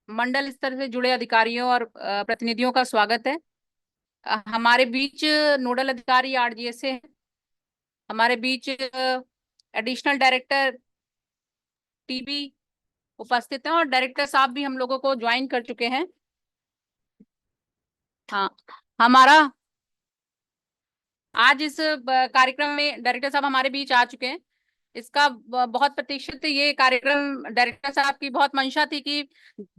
मंडल स्तर से जुड़े अधिकारियों और प्रतिनिधियों का स्वागत है। हमारे बीच नोडल अधिकारी आरजीए से हैं। हमारे बीच एडिशनल डायरेक्टर टीबी उपस्थित हैं और डायरेक्टर साहब भी हम लोगों को ज्वाइन कर चुके हैं। हाँ, हमारा आज इस कार्यक्रम में डायरेक्टर साहब हमारे बीच आ चुके हैं। इसका बहुत प्रतीक्षित ये कार्यक्रम डायरेक्टर साहब की बहुत मंशा थी कि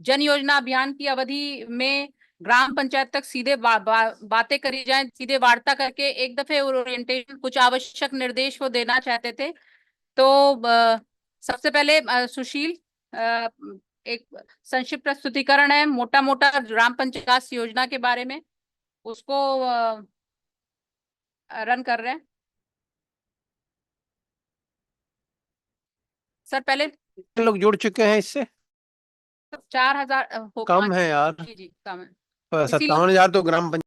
जन योजना अभियान की अवधि में ग्राम पंचायत तक सीधे बातें करी जाएं, सीधे वार्ता करके एक दफे ओरिएंटेशन, कुछ आवश्यक निर्देश वो देना चाहते थे। तो सबसे पहले सुशील एक संक्षिप्त प्रस्तुतिकरण है, मोटा मोटा ग्राम पंचायत विकास योजना के बारे में, उसको रन कर रहे हैं। सर पहले लोग जुड़ चुके हैं इससे 4,000 कम है यार। जी जी कम है। 57,000 तो ग्राम पंचायत।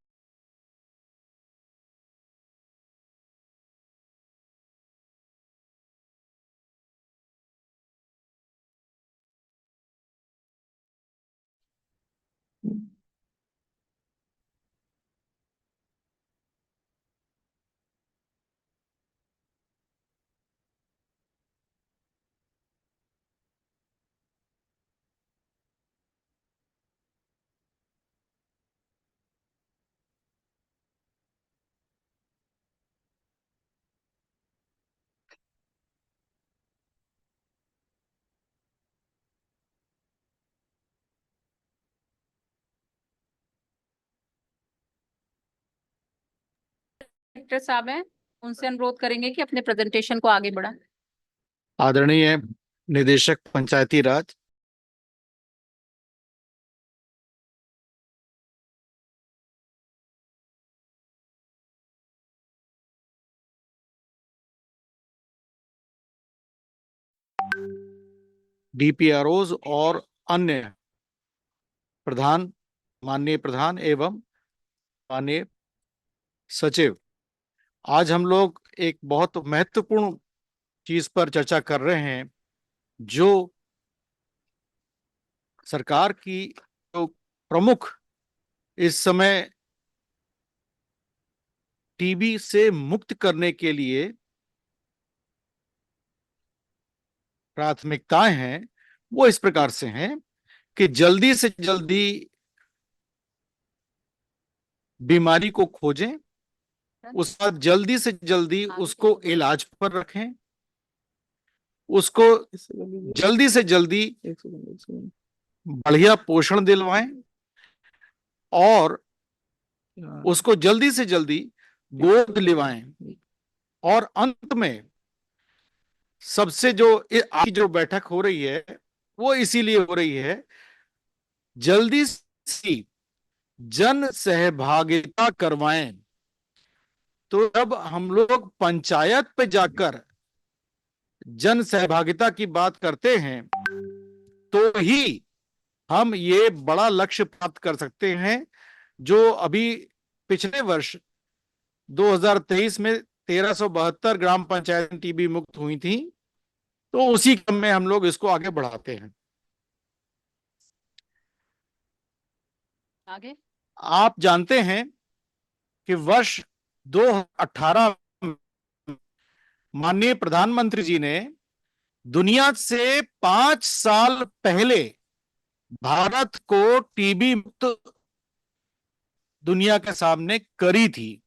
डायरेक्टर साहब हैं, उनसे अनुरोध करेंगे कि अपने प्रेजेंटेशन को आगे बढ़ाएं। आदरणीय निदेशक पंचायती राज, डीपीआरओज और अन्य प्रधान, माननीय प्रधान एवं माननीय सचिव, आज हम लोग एक बहुत महत्वपूर्ण चीज पर चर्चा कर रहे हैं, जो सरकार की जो प्रमुख इस समय टीबी से मुक्त करने के लिए प्राथमिकताएं हैं, वो इस प्रकार से हैं कि जल्दी से जल्दी बीमारी को खोजें, उसका जल्दी से जल्दी उसको इलाज पर रखें, उसको जल्दी से जल्दी बढ़िया पोषण दिलवाएं और उसको जल्दी से जल्दी गोद दिलवाएं। और अंत में सबसे जो आज की जो बैठक हो रही है वो इसीलिए हो रही है, जल्दी से जन सहभागिता करवाएं। तो जब हम लोग पंचायत पे जाकर जन सहभागिता की बात करते हैं तो ही हम ये बड़ा लक्ष्य प्राप्त कर सकते हैं, जो अभी पिछले वर्ष 2023 में 1372 ग्राम पंचायत टीबी मुक्त हुई थी। तो उसी क्रम में हम लोग इसको आगे बढ़ाते हैं। आगे आप जानते हैं कि वर्ष 2018 में माननीय प्रधानमंत्री जी ने दुनिया से 5 साल पहले भारत को टीबी मुक्त दुनिया के सामने करी थी,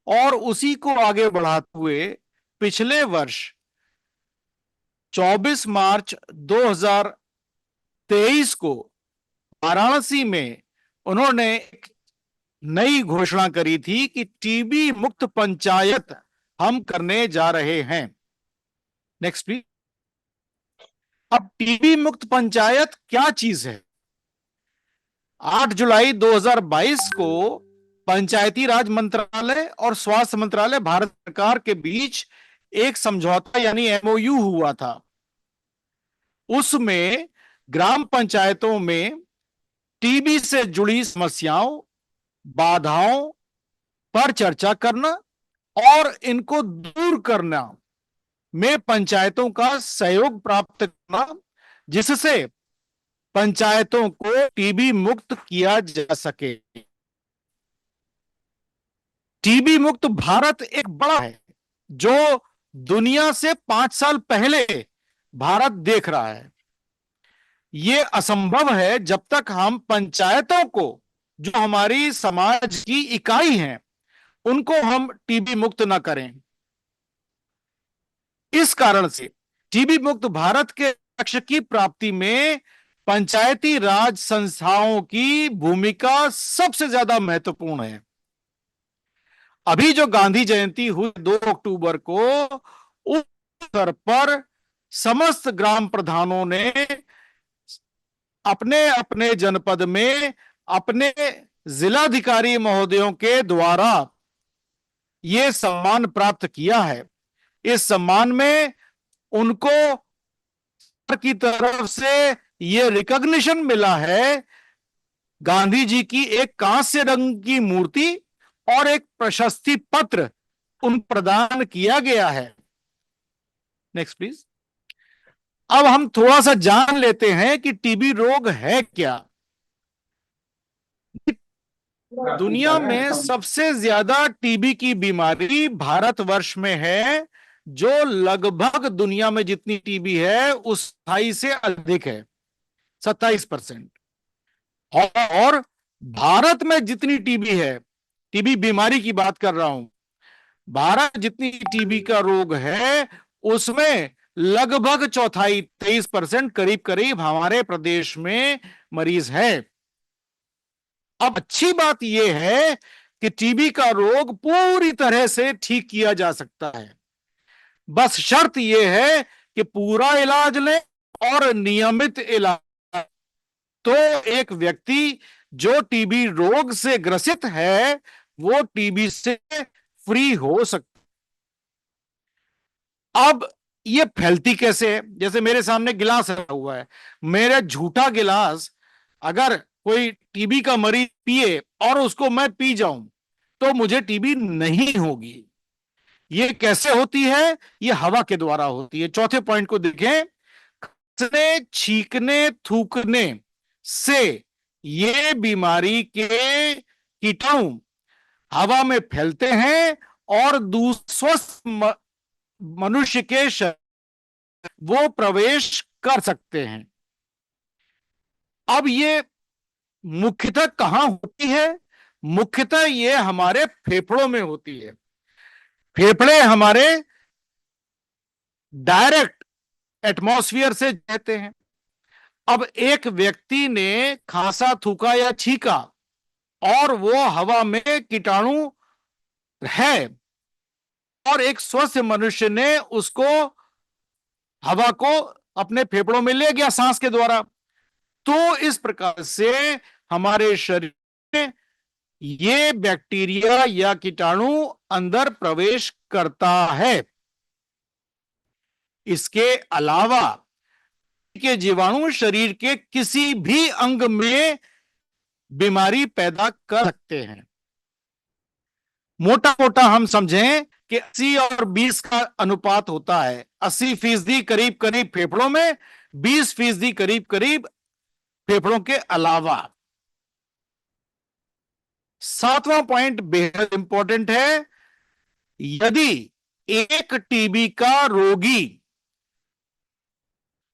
और उसी को आगे बढ़ाते हुए पिछले वर्ष 24 मार्च 2023 को वाराणसी में उन्होंने एक नई घोषणा करी थी कि टीबी मुक्त पंचायत हम करने जा रहे हैं। Next please. अब टीबी मुक्त पंचायत क्या चीज है? 8 जुलाई 2022 को पंचायती राज मंत्रालय और स्वास्थ्य मंत्रालय भारत सरकार के बीच एक समझौता यानी एमओयू हुआ था। उसमें ग्राम पंचायतों में टीबी से जुड़ी समस्याओं, बाधाओं पर चर्चा करना और इनको दूर करना में पंचायतों का सहयोग प्राप्त करना, जिससे पंचायतों को टीबी मुक्त किया जा सके। टीबी मुक्त भारत एक बड़ा है जो दुनिया से 5 साल पहले भारत देख रहा है। यह असंभव है जब तक हम पंचायतों को, जो हमारी समाज की इकाई हैं, उनको हम टीबी मुक्त ना करें। इस कारण से टीबी मुक्त भारत के लक्ष्य की प्राप्ति में पंचायती राज संस्थाओं की भूमिका सबसे ज्यादा महत्वपूर्ण है। अभी जो गांधी जयंती हुई 2 अक्टूबर को, उस अवसर पर समस्त ग्राम प्रधानों ने अपने अपने जनपद में अपने जिलाधिकारी महोदयों के द्वारा यह सम्मान प्राप्त किया है। इस सम्मान में उनको की तरफ से यह रिकॉग्निशन मिला है। गांधी जी की एक कांस्य रंग की मूर्ति और एक प्रशस्ति पत्र उन प्रदान किया गया है। Next please. अब हम थोड़ा सा जान लेते हैं कि टीबी रोग है क्या। दुनिया में सबसे ज्यादा टीबी की बीमारी भारतवर्ष में है, जो लगभग दुनिया में जितनी टीबी है उस 28 से अधिक है, 27%। और भारत में जितनी टीबी है, टीबी बीमारी की बात कर रहा हूं, भारत जितनी टीबी का रोग है उसमें लगभग चौथाई 23% करीब करीब हमारे प्रदेश में मरीज है। अब अच्छी बात यह है कि टीबी का रोग पूरी तरह से ठीक किया जा सकता है। बस शर्त यह है कि पूरा इलाज लें और नियमित इलाज। तो एक व्यक्ति जो टीबी रोग से ग्रसित है वो टीबी से फ्री हो सकता। अब ये फैलती कैसे है? जैसे मेरे सामने गिलास रखा हुआ है, मेरा झूठा गिलास अगर कोई टीबी का मरीज पिए और उसको मैं पी जाऊं तो मुझे टीबी नहीं होगी। ये कैसे होती है? ये हवा के द्वारा होती है। चौथे पॉइंट को देखें, खांसने, छींकने, थूकने से ये बीमारी के कीटाणु हवा में फैलते हैं और स्वस्थ मनुष्य के शरीर वो प्रवेश कर सकते हैं। अब ये मुख्यतः कहां होती है? मुख्यतः ये हमारे फेफड़ों में होती है। फेफड़े हमारे डायरेक्ट एटमॉस्फेयर से रहते हैं। अब एक व्यक्ति ने खांसा, थूका या छींका और वो हवा में कीटाणु है और एक स्वस्थ मनुष्य ने उसको हवा को अपने फेफड़ों में ले गया सांस के द्वारा, तो इस प्रकार से हमारे शरीर में ये बैक्टीरिया या कीटाणु अंदर प्रवेश करता है। इसके अलावा के जीवाणु शरीर के किसी भी अंग में बीमारी पैदा कर सकते हैं। मोटा मोटा हम समझें कि 80 और 20 का अनुपात होता है। 80% करीब करीब फेफड़ों में, 20% करीब करीब फेफड़ों के अलावा। 7वां पॉइंट बेहद इंपॉर्टेंट है। यदि एक टीबी का रोगी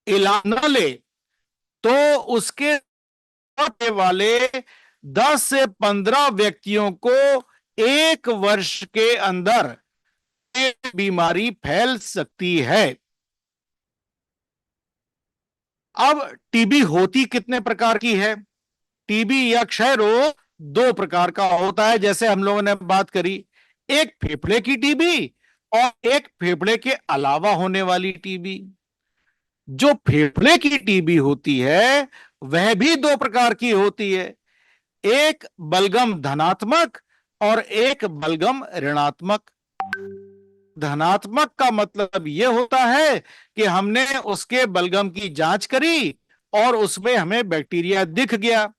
इलाज न ले तो उसके वाले 10 से 15 व्यक्तियों को 1 वर्ष के अंदर बीमारी फैल सकती है। अब टीबी होती कितने प्रकार की है? टीबी या क्षय रोग 2 प्रकार का होता है, जैसे हम लोगों ने बात करी। एक फेफड़े की टीबी और एक फेफड़े के अलावा होने वाली टीबी। जो फेफड़े की टीबी होती है वह भी 2 प्रकार की होती है, एक बलगम धनात्मक और एक बलगम ऋणात्मक। धनात्मक का मतलब यह होता है कि हमने उसके बलगम की जांच करी और उसमें हमें बैक्टीरिया दिख गया।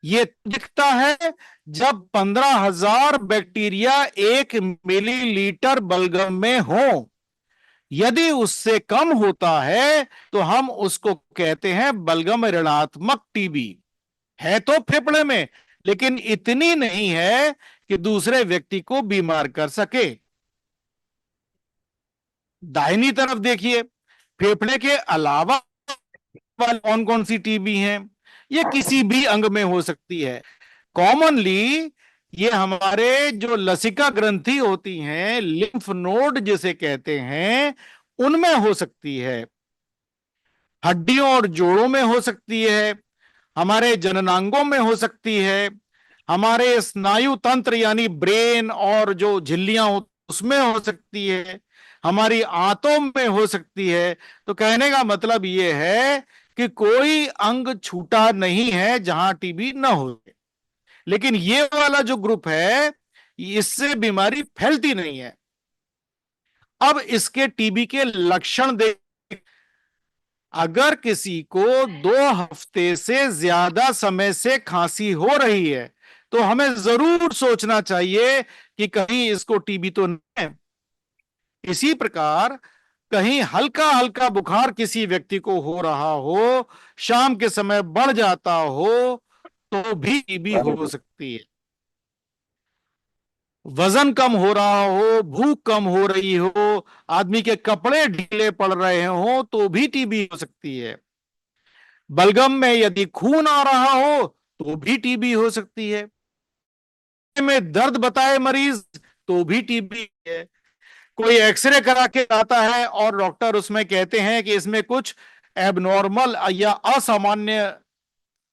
ये दिखता है जब 15,000 बैक्टीरिया 1 मिलीलीटर बलगम में हो। यदि उससे कम होता है तो हम उसको कहते हैं बलगम ऋणात्मक टीबी। है तो फेफड़े में, लेकिन इतनी नहीं है कि दूसरे व्यक्ति को बीमार कर सके। दाहिनी तरफ देखिए, फेफड़े के अलावा कौन कौन सी टीबी हैं? ये किसी भी अंग में हो सकती है। कॉमनली ये हमारे जो लसिका ग्रंथि होती हैं, लिम्फ नोड जिसे कहते हैं, उनमें हो सकती है, हड्डियों और जोड़ों में हो सकती है, हमारे जननांगों में हो सकती है, हमारे स्नायु तंत्र यानी ब्रेन और जो झिल्लियां हो उसमें हो सकती है, हमारी आंतों में हो सकती है। तो कहने का मतलब यह है कि कोई अंग छूटा नहीं है जहां टीबी न हो। लेकिन ये वाला जो ग्रुप है, इससे बीमारी फैलती नहीं है। अब इसके टीबी के लक्षण देख, अगर किसी को 2 हफ्ते से ज्यादा समय से खांसी हो रही है तो हमें जरूर सोचना चाहिए कि कहीं इसको टीबी तो नहीं है। इसी प्रकार कहीं हल्का हल्का बुखार किसी व्यक्ति को हो रहा हो, शाम के समय बढ़ जाता हो, तो भी टीबी हो सकती है। वजन कम हो रहा हो, भूख कम हो रही हो, आदमी के कपड़े ढीले पड़ रहे हो, तो भी टीबी हो सकती है। बलगम में यदि खून आ रहा हो तो भी टीबी हो सकती है। में दर्द बताए मरीज तो भी टीबी है। कोई एक्सरे करा के आता है और डॉक्टर उसमें कहते हैं कि इसमें कुछ एबनॉर्मल या असामान्य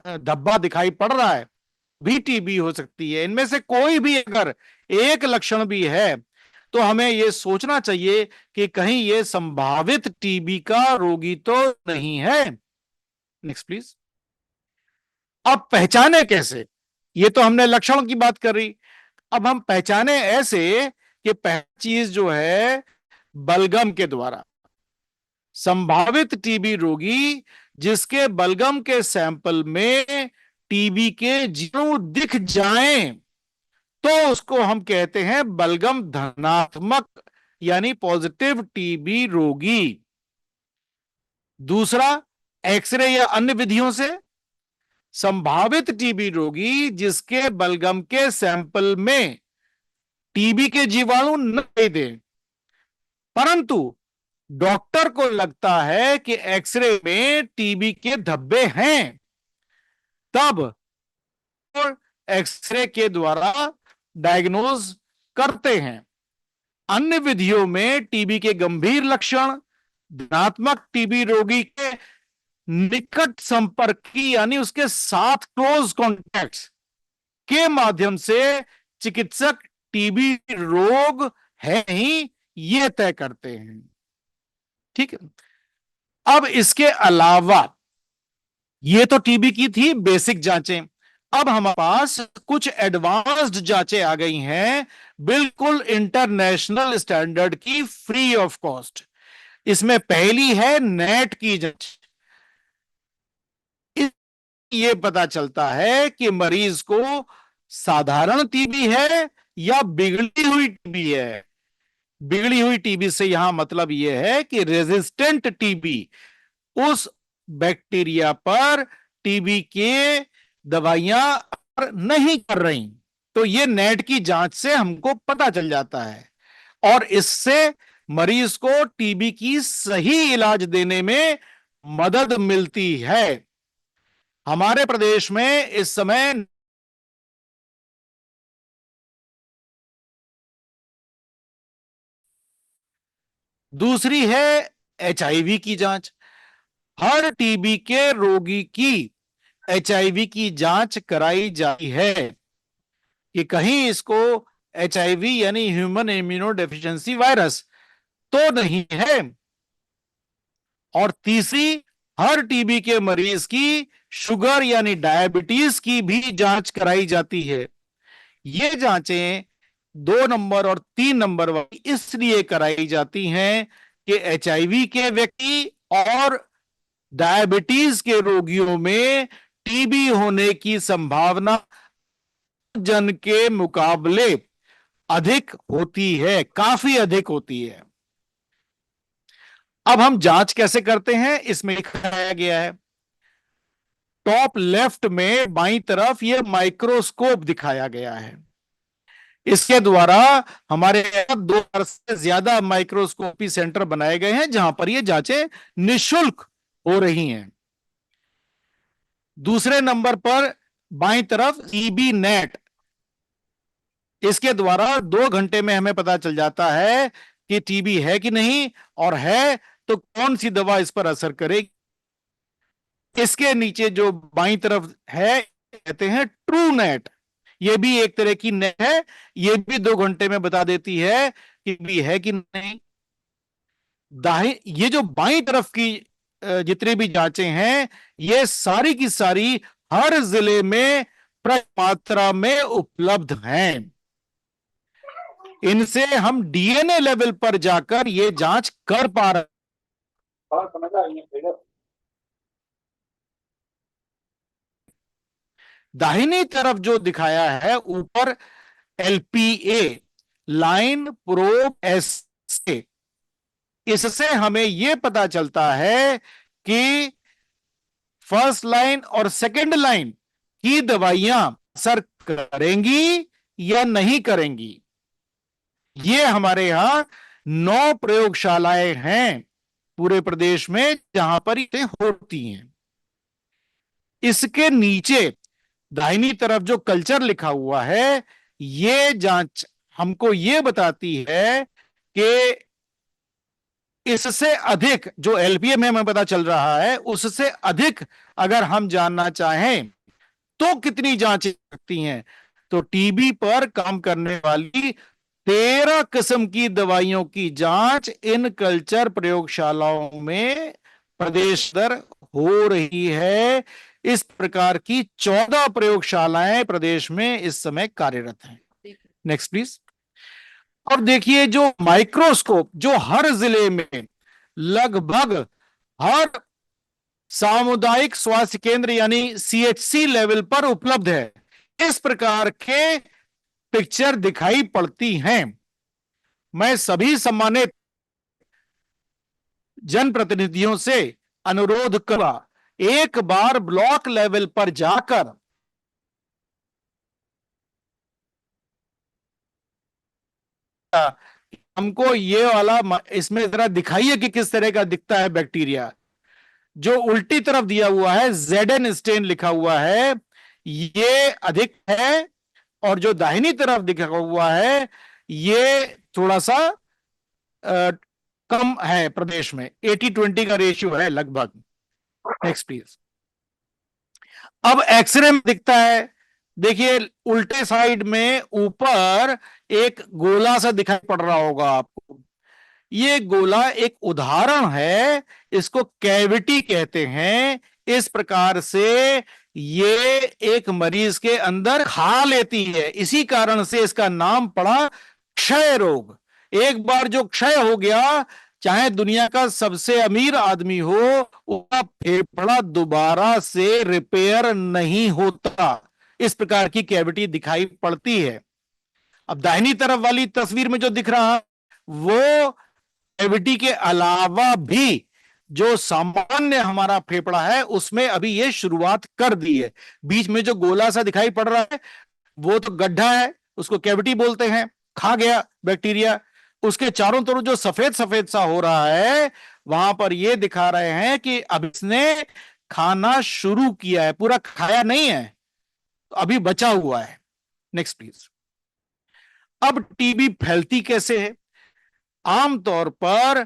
धब्बा दिखाई पड़ रहा है, भी टीबी हो सकती है। इनमें से कोई भी अगर एक लक्षण भी है तो हमें यह सोचना चाहिए कि कहीं यह संभावित टीबी का रोगी तो नहीं है। Next please. अब पहचाने कैसे? ये तो हमने लक्षणों की बात कर रही, अब हम पहचाने ऐसे कि पहली चीज जो है, बलगम के द्वारा। संभावित टीबी रोगी जिसके बलगम के सैंपल में टीबी के जीवाणु दिख जाएं तो उसको हम कहते हैं बलगम धनात्मक यानी पॉजिटिव टीबी रोगी। दूसरा, एक्सरे या अन्य विधियों से संभावित टीबी रोगी जिसके बलगम के सैंपल में टीबी के जीवाणु नहीं दे, परंतु डॉक्टर को लगता है कि एक्सरे में टीबी के धब्बे हैं, तब एक्सरे के द्वारा डायग्नोज करते हैं। अन्य विधियों में टीबी के गंभीर लक्षण धनात्मक टीबी रोगी के निकट संपर्की यानी उसके साथ क्लोज कॉन्टैक्ट्स के माध्यम से चिकित्सक टीबी रोग है ही यह तय करते हैं। ठीक है। अब इसके अलावा ये तो टीबी की थी बेसिक जांचें। अब हमारे पास कुछ एडवांस्ड जांचें आ गई हैं, बिल्कुल इंटरनेशनल स्टैंडर्ड की, फ्री ऑफ कॉस्ट। इसमें पहली है नेट की जांच। ये पता चलता है कि मरीज को साधारण टीबी है या बिगड़ी हुई टीबी है। बिगड़ी हुई टीबी से यहां मतलब यह है कि रेजिस्टेंट टीबी, उस बैक्टीरिया पर टीबी के दवाइयां नहीं कर रही। तो ये नेट की जांच से हमको पता चल जाता है और इससे मरीज को टीबी की सही इलाज देने में मदद मिलती है। हमारे प्रदेश में इस समय दूसरी है एचआईवी की जांच। हर टीबी के रोगी की एचआईवी की जांच कराई जाती है कि कहीं इसको एचआईवी यानी ह्यूमन इम्यूनो डेफिशिएंसी वायरस तो नहीं है। और तीसरी, हर टीबी के मरीज की शुगर यानी डायबिटीज की भी जांच कराई जाती है। ये जांचें 2 नंबर और 3 नंबर वाली इसलिए कराई जाती हैं कि एचआईवी के व्यक्ति और डायबिटीज के रोगियों में टीबी होने की संभावना जन के मुकाबले अधिक होती है, काफी अधिक होती है। अब हम जांच कैसे करते हैं, इसमें दिखाया गया है। टॉप लेफ्ट में बाईं तरफ ये माइक्रोस्कोप दिखाया गया है। इसके द्वारा हमारे यहाँ 2000 से ज्यादा माइक्रोस्कोपी सेंटर बनाए गए हैं जहां पर ये जांचें निशुल्क हो रही हैं। दूसरे नंबर पर बाईं तरफ टीबी नेट, इसके द्वारा 2 घंटे में हमें पता चल जाता है कि टीबी है कि नहीं, और है तो कौन सी दवा इस पर असर करेगी। इसके नीचे जो बाईं तरफ है कहते हैं ट्रू नेट, ये भी एक तरह की नेट है, ये भी 2 घंटे में बता देती है कि भी है कि नहीं। ये जो बाईं तरफ की जितनी भी जांचें हैं, ये सारी की सारी हर जिले में पर्याप्त मात्रा में उपलब्ध हैं। इनसे हम डीएनए लेवल पर जाकर ये जांच कर पा रहे हैं। दाहिनी तरफ जो दिखाया है ऊपर एलपीए, लाइन प्रोब एसे, इससे हमें यह पता चलता है कि फर्स्ट लाइन और सेकंड लाइन की दवाइयां असर करेंगी या नहीं करेंगी। ये हमारे यहां 9 प्रयोगशालाएं हैं पूरे प्रदेश में जहां पर ये होती हैं। इसके नीचे दाहिनी तरफ जो कल्चर लिखा हुआ है, ये जांच हमको ये बताती है कि इससे अधिक जो एलपीए में हमें पता चल रहा है, उससे अधिक अगर हम जानना चाहें तो कितनी जांचें सकती हैं, तो टीबी पर काम करने वाली 13 किस्म की दवाइयों की जांच इन कल्चर प्रयोगशालाओं में प्रदेश दर हो रही है। इस प्रकार की 14 प्रयोगशालाएं प्रदेश में इस समय कार्यरत हैं। Next please. अब देखिए जो माइक्रोस्कोप जो हर जिले में लगभग हर सामुदायिक स्वास्थ्य केंद्र यानी सीएचसी लेवल पर उपलब्ध है, इस प्रकार के पिक्चर दिखाई पड़ती हैं। मैं सभी सम्मानित जनप्रतिनिधियों से अनुरोध करूंगा, एक बार ब्लॉक लेवल पर जाकर हमको ये वाला इसमें जरा दिखाइए कि किस तरह का दिखता है बैक्टीरिया। जो उल्टी तरफ दिया हुआ है ZN स्टेन लिखा हुआ है, ये अधिक है, और जो दाहिनी तरफ दिखा हुआ है ये थोड़ा सा कम है। प्रदेश में 80-20 का रेशियो है लगभग। Next please. अब एक्सरे में दिखता है, देखिए उल्टे साइड में ऊपर एक गोला सा दिखाई पड़ रहा होगा आपको। ये गोला एक उदाहरण है, इसको कैविटी कहते हैं। इस प्रकार से ये एक मरीज के अंदर खा लेती है, इसी कारण से इसका नाम पड़ा क्षय रोग। एक बार जो क्षय हो गया, चाहे दुनिया का सबसे अमीर आदमी हो, उसका फेफड़ा दोबारा से रिपेयर नहीं होता। इस प्रकार की कैविटी दिखाई पड़ती है। अब दाहिनी तरफ वाली तस्वीर में जो दिख रहा है वो कैविटी के अलावा भी जो सामान्य हमारा फेफड़ा है उसमें अभी ये शुरुआत कर दी है। बीच में जो गोला सा दिखाई पड़ रहा है वो तो गड्ढा है, उसको कैविटी बोलते हैं, खा गया बैक्टीरिया। उसके चारों तरफ जो सफेद सफेद सा हो रहा है, वहां पर ये दिखा रहे हैं कि अब इसने खाना शुरू किया है, पूरा खाया नहीं है, तो अभी बचा हुआ है। Next please. अब टीबी फैलती कैसे है? आमतौर पर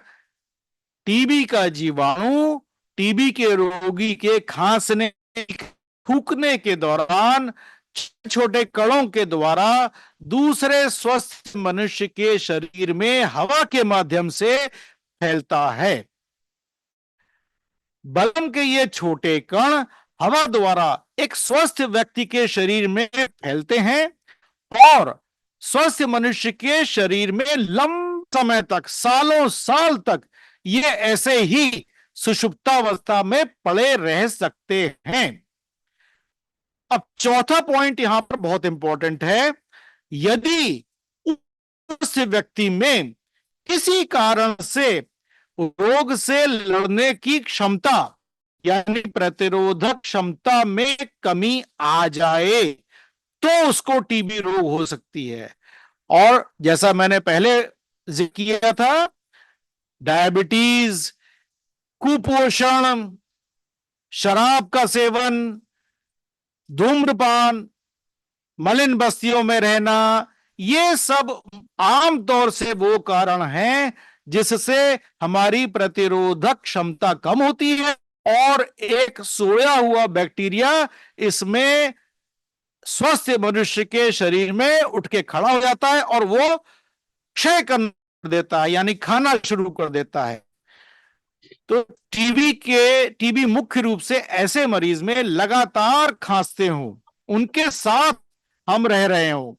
टीबी का जीवाणु टीबी के रोगी के खांसने थूकने के दौरान छोटे कणों के द्वारा दूसरे स्वस्थ मनुष्य के शरीर में हवा के माध्यम से फैलता है। बलम के ये छोटे कण हवा द्वारा एक स्वस्थ व्यक्ति के शरीर में फैलते हैं और स्वस्थ मनुष्य के शरीर में लंबे समय तक, सालों साल तक ये ऐसे ही सुषुप्तावस्था में पड़े रह सकते हैं। अब चौथा पॉइंट यहां पर बहुत इंपॉर्टेंट है। यदि उस व्यक्ति में किसी कारण से रोग से लड़ने की क्षमता यानी प्रतिरोधक क्षमता में कमी आ जाए तो उसको टीबी रोग हो सकती है। और जैसा मैंने पहले जिक्र किया था, डायबिटीज, कुपोषण, शराब का सेवन, धूम्रपान, मलिन बस्तियों में रहना, ये सब आमतौर से वो कारण हैं जिससे हमारी प्रतिरोधक क्षमता कम होती है और एक सोया हुआ बैक्टीरिया इसमें स्वस्थ मनुष्य के शरीर में उठ के खड़ा हो जाता है और वो क्षय कर देता है, यानी खाना शुरू कर देता है। तो टीबी मुख्य रूप से ऐसे मरीज में लगातार खांसते हो, उनके साथ हम रह रहे हो,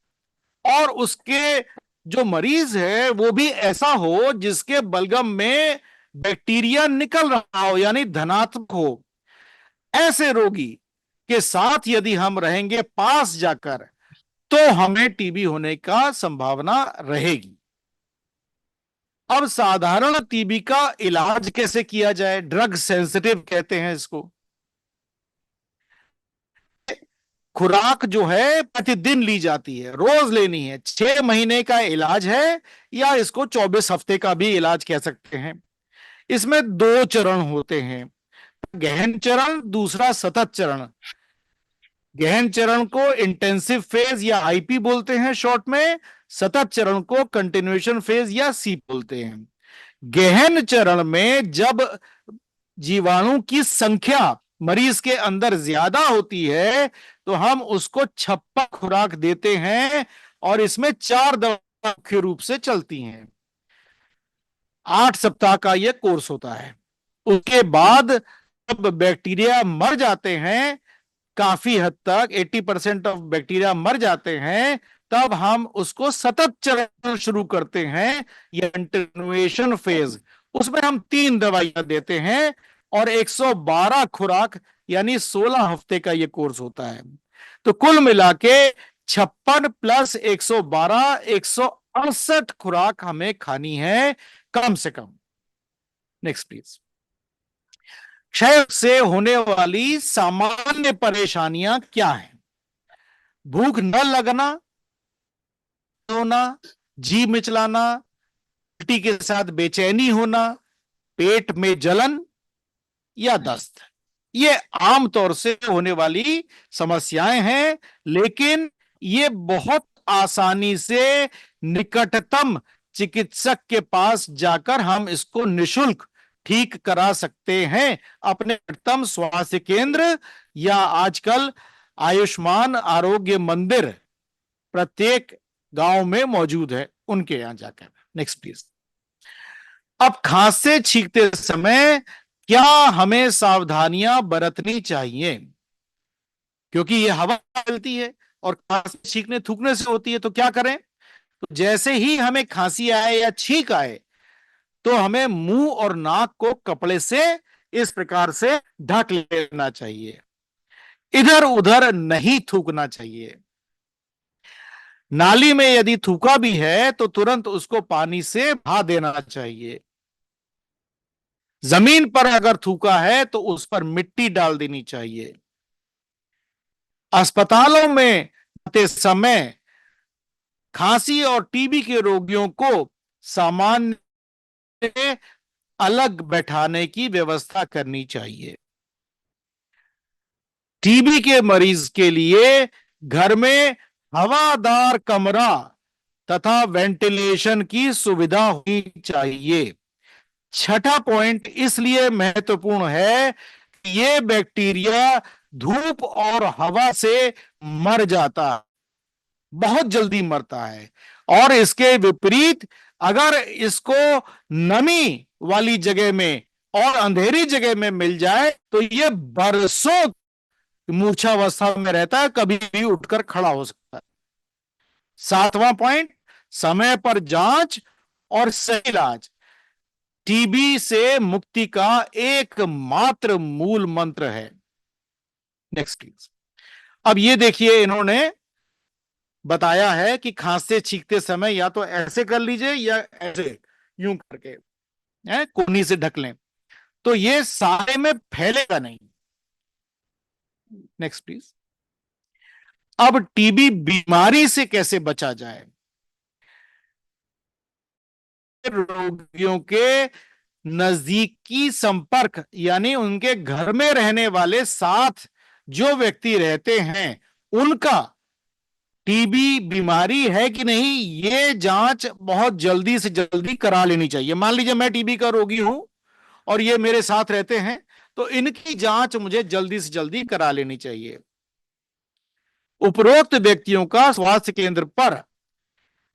और उसके जो मरीज है वो भी ऐसा हो जिसके बलगम में बैक्टीरिया निकल रहा हो, यानी धनात्मक हो। ऐसे रोगी के साथ यदि हम रहेंगे पास जाकर तो हमें टीबी होने का संभावना रहेगी। अब साधारण टीबी का इलाज कैसे किया जाए? ड्रग सेंसिटिव कहते हैं इसको। खुराक जो है प्रतिदिन ली जाती है, रोज लेनी है। 6 महीने का इलाज है या इसको 24 हफ्ते का भी इलाज कह सकते हैं। इसमें 2 चरण होते हैं, गहन चरण, दूसरा सतत चरण। गहन चरण को इंटेंसिव फेज या आईपी बोलते हैं शॉर्ट में, सतत चरण को कंटिन्यूएशन फेज या सी बोलते हैं। गहन चरण में जब जीवाणु की संख्या मरीज के अंदर ज्यादा होती है तो हम उसको 56 खुराक देते हैं और इसमें 4 दवा मुख्य रूप से चलती हैं। 8 सप्ताह का यह कोर्स होता है। उसके बाद जब बैक्टीरिया मर जाते हैं, काफी हद तक 80% ऑफ बैक्टीरिया मर जाते हैं, तब हम उसको सतत चरण शुरू करते हैं, या कंटिन्यूएशन फेज। उसमें हम 3 दवाइयां देते हैं और 112 खुराक यानी 16 हफ्ते का यह कोर्स होता है। तो कुल मिला के 56 प्लस 112 168 खुराक हमें खानी है कम से कम। Next please. क्षय से होने वाली सामान्य परेशानियां क्या हैं? भूख न लगना, होना, जी मिचलाना, उल्टी के साथ बेचैनी होना, पेट में जलन या दस्त। ये आमतौर से होने वाली समस्याएं हैं, लेकिन ये बहुत आसानी से निकटतम चिकित्सक के पास जाकर हम इसको निशुल्क ठीक करा सकते हैं, अपने निकटतम स्वास्थ्य केंद्र या आजकल आयुष्मान आरोग्य मंदिर प्रत्येक गांव में मौजूद है, उनके यहां जाकर। Next please. अब खांसते छींकते समय क्या हमें सावधानियां बरतनी चाहिए? क्योंकि ये हवा फैलती है और खांसने छींकने थूकने से होती है, तो क्या करें? तो जैसे ही हमें खांसी आए या छींक आए तो हमें मुंह और नाक को कपड़े से इस प्रकार से ढक लेना चाहिए, इधर उधर नहीं थूकना चाहिए। नाली में यदि थूका भी है तो तुरंत उसको पानी से बहा देना चाहिए। जमीन पर अगर थूका है तो उस पर मिट्टी डाल देनी चाहिए। अस्पतालों में आते समय खांसी और टीबी के रोगियों को सामान्य अलग बैठाने की व्यवस्था करनी चाहिए। टीबी के मरीज के लिए घर में हवादार कमरा तथा वेंटिलेशन की सुविधा होनी चाहिए। छठा पॉइंट इसलिए महत्वपूर्ण है कि ये बैक्टीरिया धूप और हवा से मर जाता है, बहुत जल्दी मरता है। और इसके विपरीत अगर इसको नमी वाली जगह में और अंधेरी जगह में मिल जाए तो ये बरसों मूर्छावस्था में रहता है, कभी भी उठकर खड़ा हो सकता है। 7वां पॉइंट, समय पर जांच और सही इलाज टीबी से मुक्ति का एकमात्र मूल मंत्र है। Next please. अब ये देखिए, इन्होंने बताया है कि खांसते छींकते समय या तो ऐसे कर लीजिए या ऐसे, यूं करके। कोहनी से ढक लें, तो ये सारे में फैलेगा नहीं। Next please. अब टीबी बीमारी से कैसे बचा जाए? रोगियों के नजदीकी संपर्क यानी उनके घर में रहने वाले साथ जो व्यक्ति रहते हैं उनका टीबी बीमारी है कि नहीं, ये जांच बहुत जल्दी से जल्दी करा लेनी चाहिए। मान लीजिए मैं टीबी का रोगी हूं और ये मेरे साथ रहते हैं, तो इनकी जांच मुझे जल्दी से जल्दी करा लेनी चाहिए। उपरोक्त व्यक्तियों का स्वास्थ्य केंद्र पर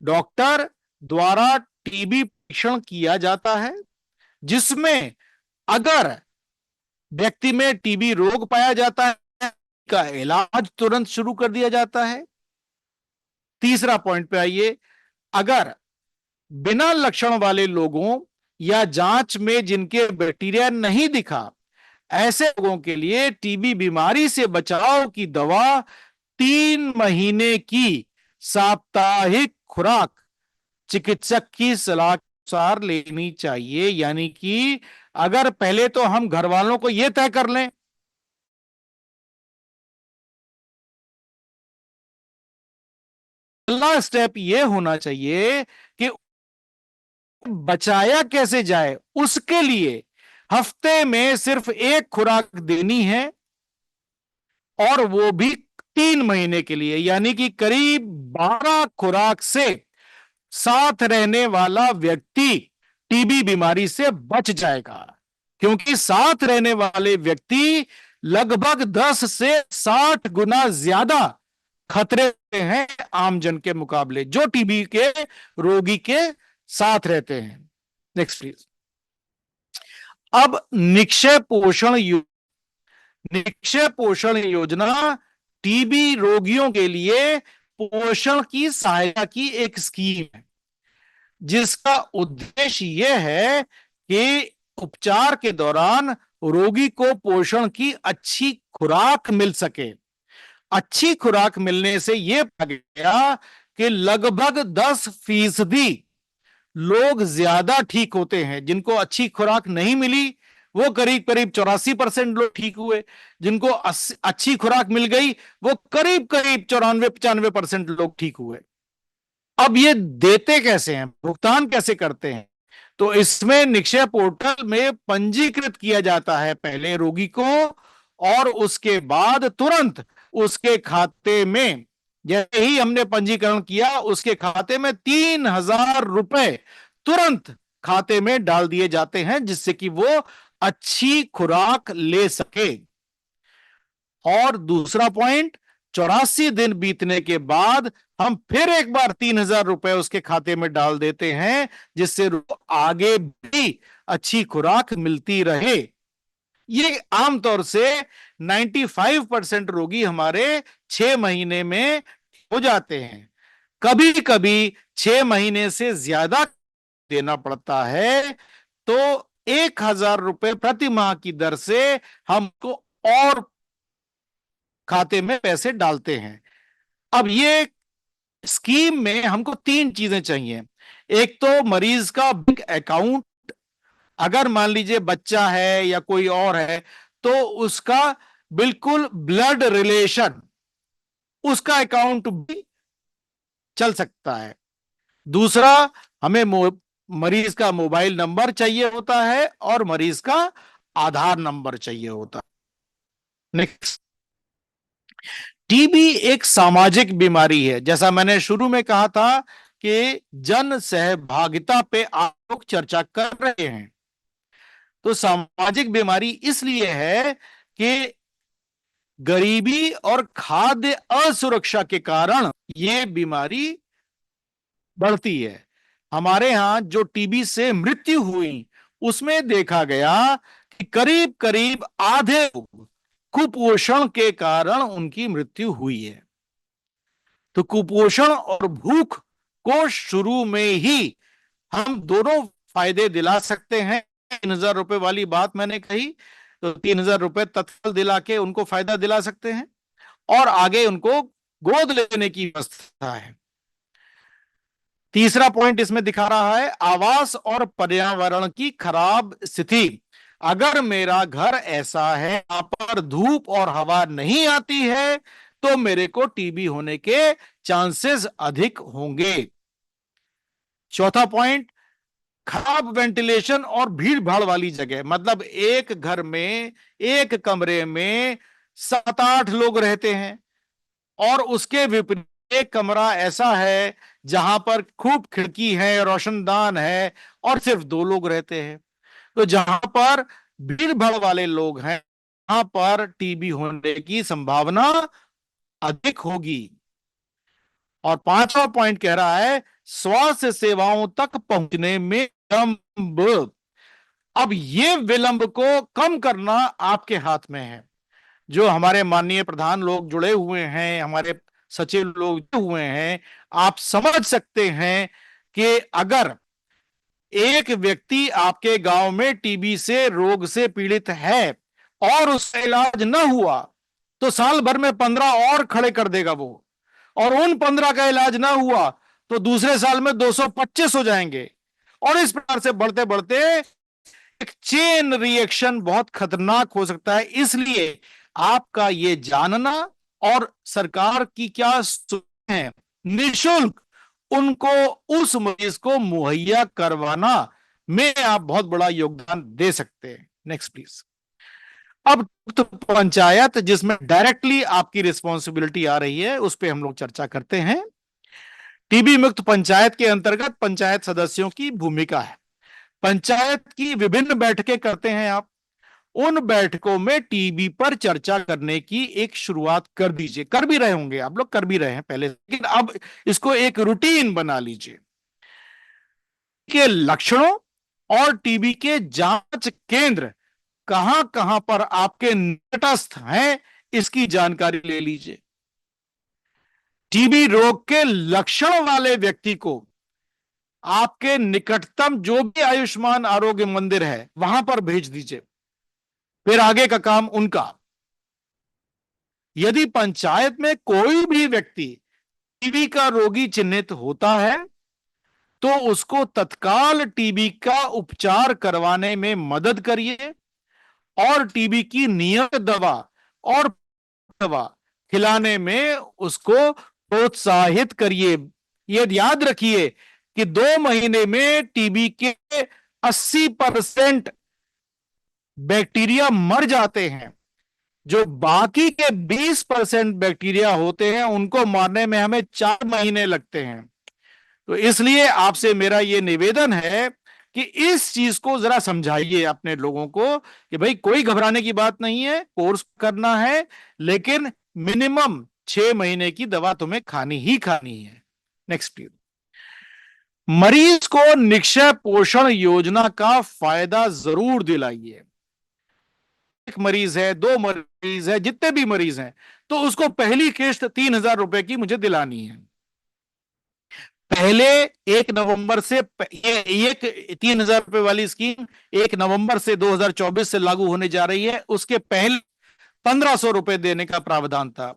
डॉक्टर द्वारा टीबी परीक्षण किया जाता है, जिसमें अगर व्यक्ति में टीबी रोग पाया जाता है का इलाज तुरंत शुरू कर दिया जाता है। तीसरा पॉइंट पे आइए, अगर बिना लक्षण वाले लोगों या जांच में जिनके बैक्टीरिया नहीं दिखा, ऐसे लोगों के लिए टीबी बीमारी से बचाव की दवा 3 महीने की साप्ताहिक खुराक चिकित्सक की सलाह के अनुसार लेनी चाहिए। यानी कि अगर पहले तो हम घर वालों को यह तय कर लें, अगला स्टेप यह होना चाहिए कि बचाया कैसे जाए, उसके लिए हफ्ते में सिर्फ एक खुराक देनी है और वो भी 3 महीने के लिए, यानी कि करीब 12 खुराक से साथ रहने वाला व्यक्ति टीबी बीमारी से बच जाएगा। क्योंकि साथ रहने वाले व्यक्ति लगभग 10 से 60 गुना ज्यादा खतरे हैं आमजन के मुकाबले जो टीबी के रोगी के साथ रहते हैं। Next please. अब निक्षय पोषण योजना टीबी रोगियों के लिए पोषण की सहायता की एक स्कीम है, जिसका उद्देश्य यह है कि उपचार के दौरान रोगी को पोषण की अच्छी खुराक मिल सके। अच्छी खुराक मिलने से यह पाया गया कि लगभग 10% लोग ज्यादा ठीक होते हैं। जिनको अच्छी खुराक नहीं मिली वो करीब करीब 84% लोग ठीक हुए, जिनको अच्छी खुराक मिल गई वो करीब करीब 94-95% लोग ठीक हुए। अब ये देते कैसे हैं, भुगतान कैसे करते हैं? तो इसमें निक्षय पोर्टल में पंजीकृत किया जाता है पहले रोगी को, और उसके बाद तुरंत उसके खाते में, जैसे ही हमने पंजीकरण किया उसके खाते में 3,000 रुपए तुरंत खाते में डाल दिए जाते हैं, जिससे कि वो अच्छी खुराक ले सके। और दूसरा पॉइंट, 84 दिन बीतने के बाद हम फिर एक बार 3,000 रुपए उसके खाते में डाल देते हैं, जिससे आगे भी अच्छी खुराक मिलती रहे। ये आमतौर से 95% रोगी हमारे 6 महीने में हो जाते हैं। कभी कभी 6 महीने से ज्यादा देना पड़ता है, तो 1,000 रुपए प्रति माह की दर से हमको और खाते में पैसे डालते हैं। अब ये स्कीम में हमको 3 चीजें चाहिए। एक तो मरीज का बैंक अकाउंट, अगर मान लीजिए बच्चा है या कोई और है तो उसका बिल्कुल ब्लड रिलेशन, उसका अकाउंट भी चल सकता है। दूसरा, हमें मरीज का मोबाइल नंबर चाहिए होता है और मरीज का आधार नंबर चाहिए होता है। नेक्स्ट। टीबी एक सामाजिक बीमारी है, जैसा मैंने शुरू में कहा था कि जन सहभागिता पे आप लोग चर्चा कर रहे हैं। तो सामाजिक बीमारी इसलिए है कि गरीबी और खाद्य असुरक्षा के कारण यह बीमारी बढ़ती है। हमारे यहां जो टीबी से मृत्यु हुई उसमें देखा गया कि करीब करीब आधे लोग कुपोषण के कारण उनकी मृत्यु हुई है। तो कुपोषण और भूख को शुरू में ही हम दोनों फायदे दिला सकते हैं। 3,000 रुपए वाली बात मैंने कही, तो 3,000 रुपए तत्काल दिला के उनको फायदा दिला सकते हैं और आगे उनको गोद लेने की व्यवस्था है। तीसरा पॉइंट इसमें दिखा रहा है आवास और पर्यावरण की खराब स्थिति। अगर मेरा घर ऐसा है यहाँ पर धूप और हवा नहीं आती है तो मेरे को टीबी होने के चांसेस अधिक होंगे। चौथा पॉइंट, खराब वेंटिलेशन और भीड़ भाड़ वाली जगह, मतलब एक घर में एक कमरे में 7-8 लोग रहते हैं और उसके विपरीत एक कमरा ऐसा है जहां पर खूब खिड़की है, रोशनदान है और सिर्फ 2 लोग रहते हैं। तो जहां पर भीड़ भाड़ वाले लोग हैं वहां पर टीबी होने की संभावना अधिक होगी। और पांचवा पॉइंट कह रहा है स्वास्थ्य सेवाओं तक पहुंचने में विलंब। अब ये विलंब को कम करना आपके हाथ में है। जो हमारे माननीय प्रधान लोग जुड़े हुए हैं, हमारे सचिव लोग जुड़े हुए हैं, आप समझ सकते हैं कि अगर एक व्यक्ति आपके गांव में टीबी से रोग से पीड़ित है और उसका इलाज न हुआ तो साल भर में 15 और खड़े कर देगा वो, और उन 15 का इलाज ना हुआ तो दूसरे साल में 225 हो जाएंगे। और इस प्रकार से बढ़ते बढ़ते एक चेन रिएक्शन बहुत खतरनाक हो सकता है। इसलिए आपका ये जानना और सरकार की क्या है निःशुल्क उनको उस मरीज को मुहैया करवाना में आप बहुत बड़ा योगदान दे सकते हैं। Next please. अब तो पंचायत जिसमें डायरेक्टली आपकी रिस्पॉन्सिबिलिटी आ रही है उस पर हम लोग चर्चा करते हैं। टीबी मुक्त पंचायत के अंतर्गत पंचायत सदस्यों की भूमिका है। पंचायत की विभिन्न बैठकें करते हैं आप, उन बैठकों में टीबी पर चर्चा करने की एक शुरुआत कर दीजिए। कर भी रहे होंगे आप लोग, कर भी रहे हैं पहले, लेकिन अब इसको एक रूटीन बना लीजिए। के लक्षणों और टीबी के जांच केंद्र कहां कहां पर आपके निकटस्थ हैं इसकी जानकारी ले लीजिए। टीबी रोग के लक्षण वाले व्यक्ति को आपके निकटतम जो भी आयुष्मान आरोग्य मंदिर है वहां पर भेज दीजिए, फिर आगे का काम उनका। यदि पंचायत में कोई भी व्यक्ति टीबी का रोगी चिन्हित होता है तो उसको तत्काल टीबी का उपचार करवाने में मदद करिए और टीबी की नियमित दवा और दवा खिलाने में उसको प्रोत्साहित करिए। यह याद रखिए कि 2 महीने में टीबी के 80% बैक्टीरिया मर जाते हैं। जो बाकी के 20% बैक्टीरिया होते हैं उनको मारने में हमें 4 महीने लगते हैं। तो इसलिए आपसे मेरा यह निवेदन है कि इस चीज को जरा समझाइए अपने लोगों को कि भाई कोई घबराने की बात नहीं है, कोर्स करना है, लेकिन मिनिमम 6 महीने की दवा तुम्हें खानी ही खानी है। Next please. मरीज को निक्षय पोषण योजना का फायदा जरूर दिलाइए। एक मरीज है, 2 मरीज है, जितने भी मरीज हैं, तो उसको पहली किस्त 3,000 रुपए की मुझे दिलानी है। पहले 1 नवंबर से ये 3,000 रुपए वाली स्कीम 1 नवंबर से 2024 से लागू होने जा रही है। उसके पहले 1,500 रुपए देने का प्रावधान था।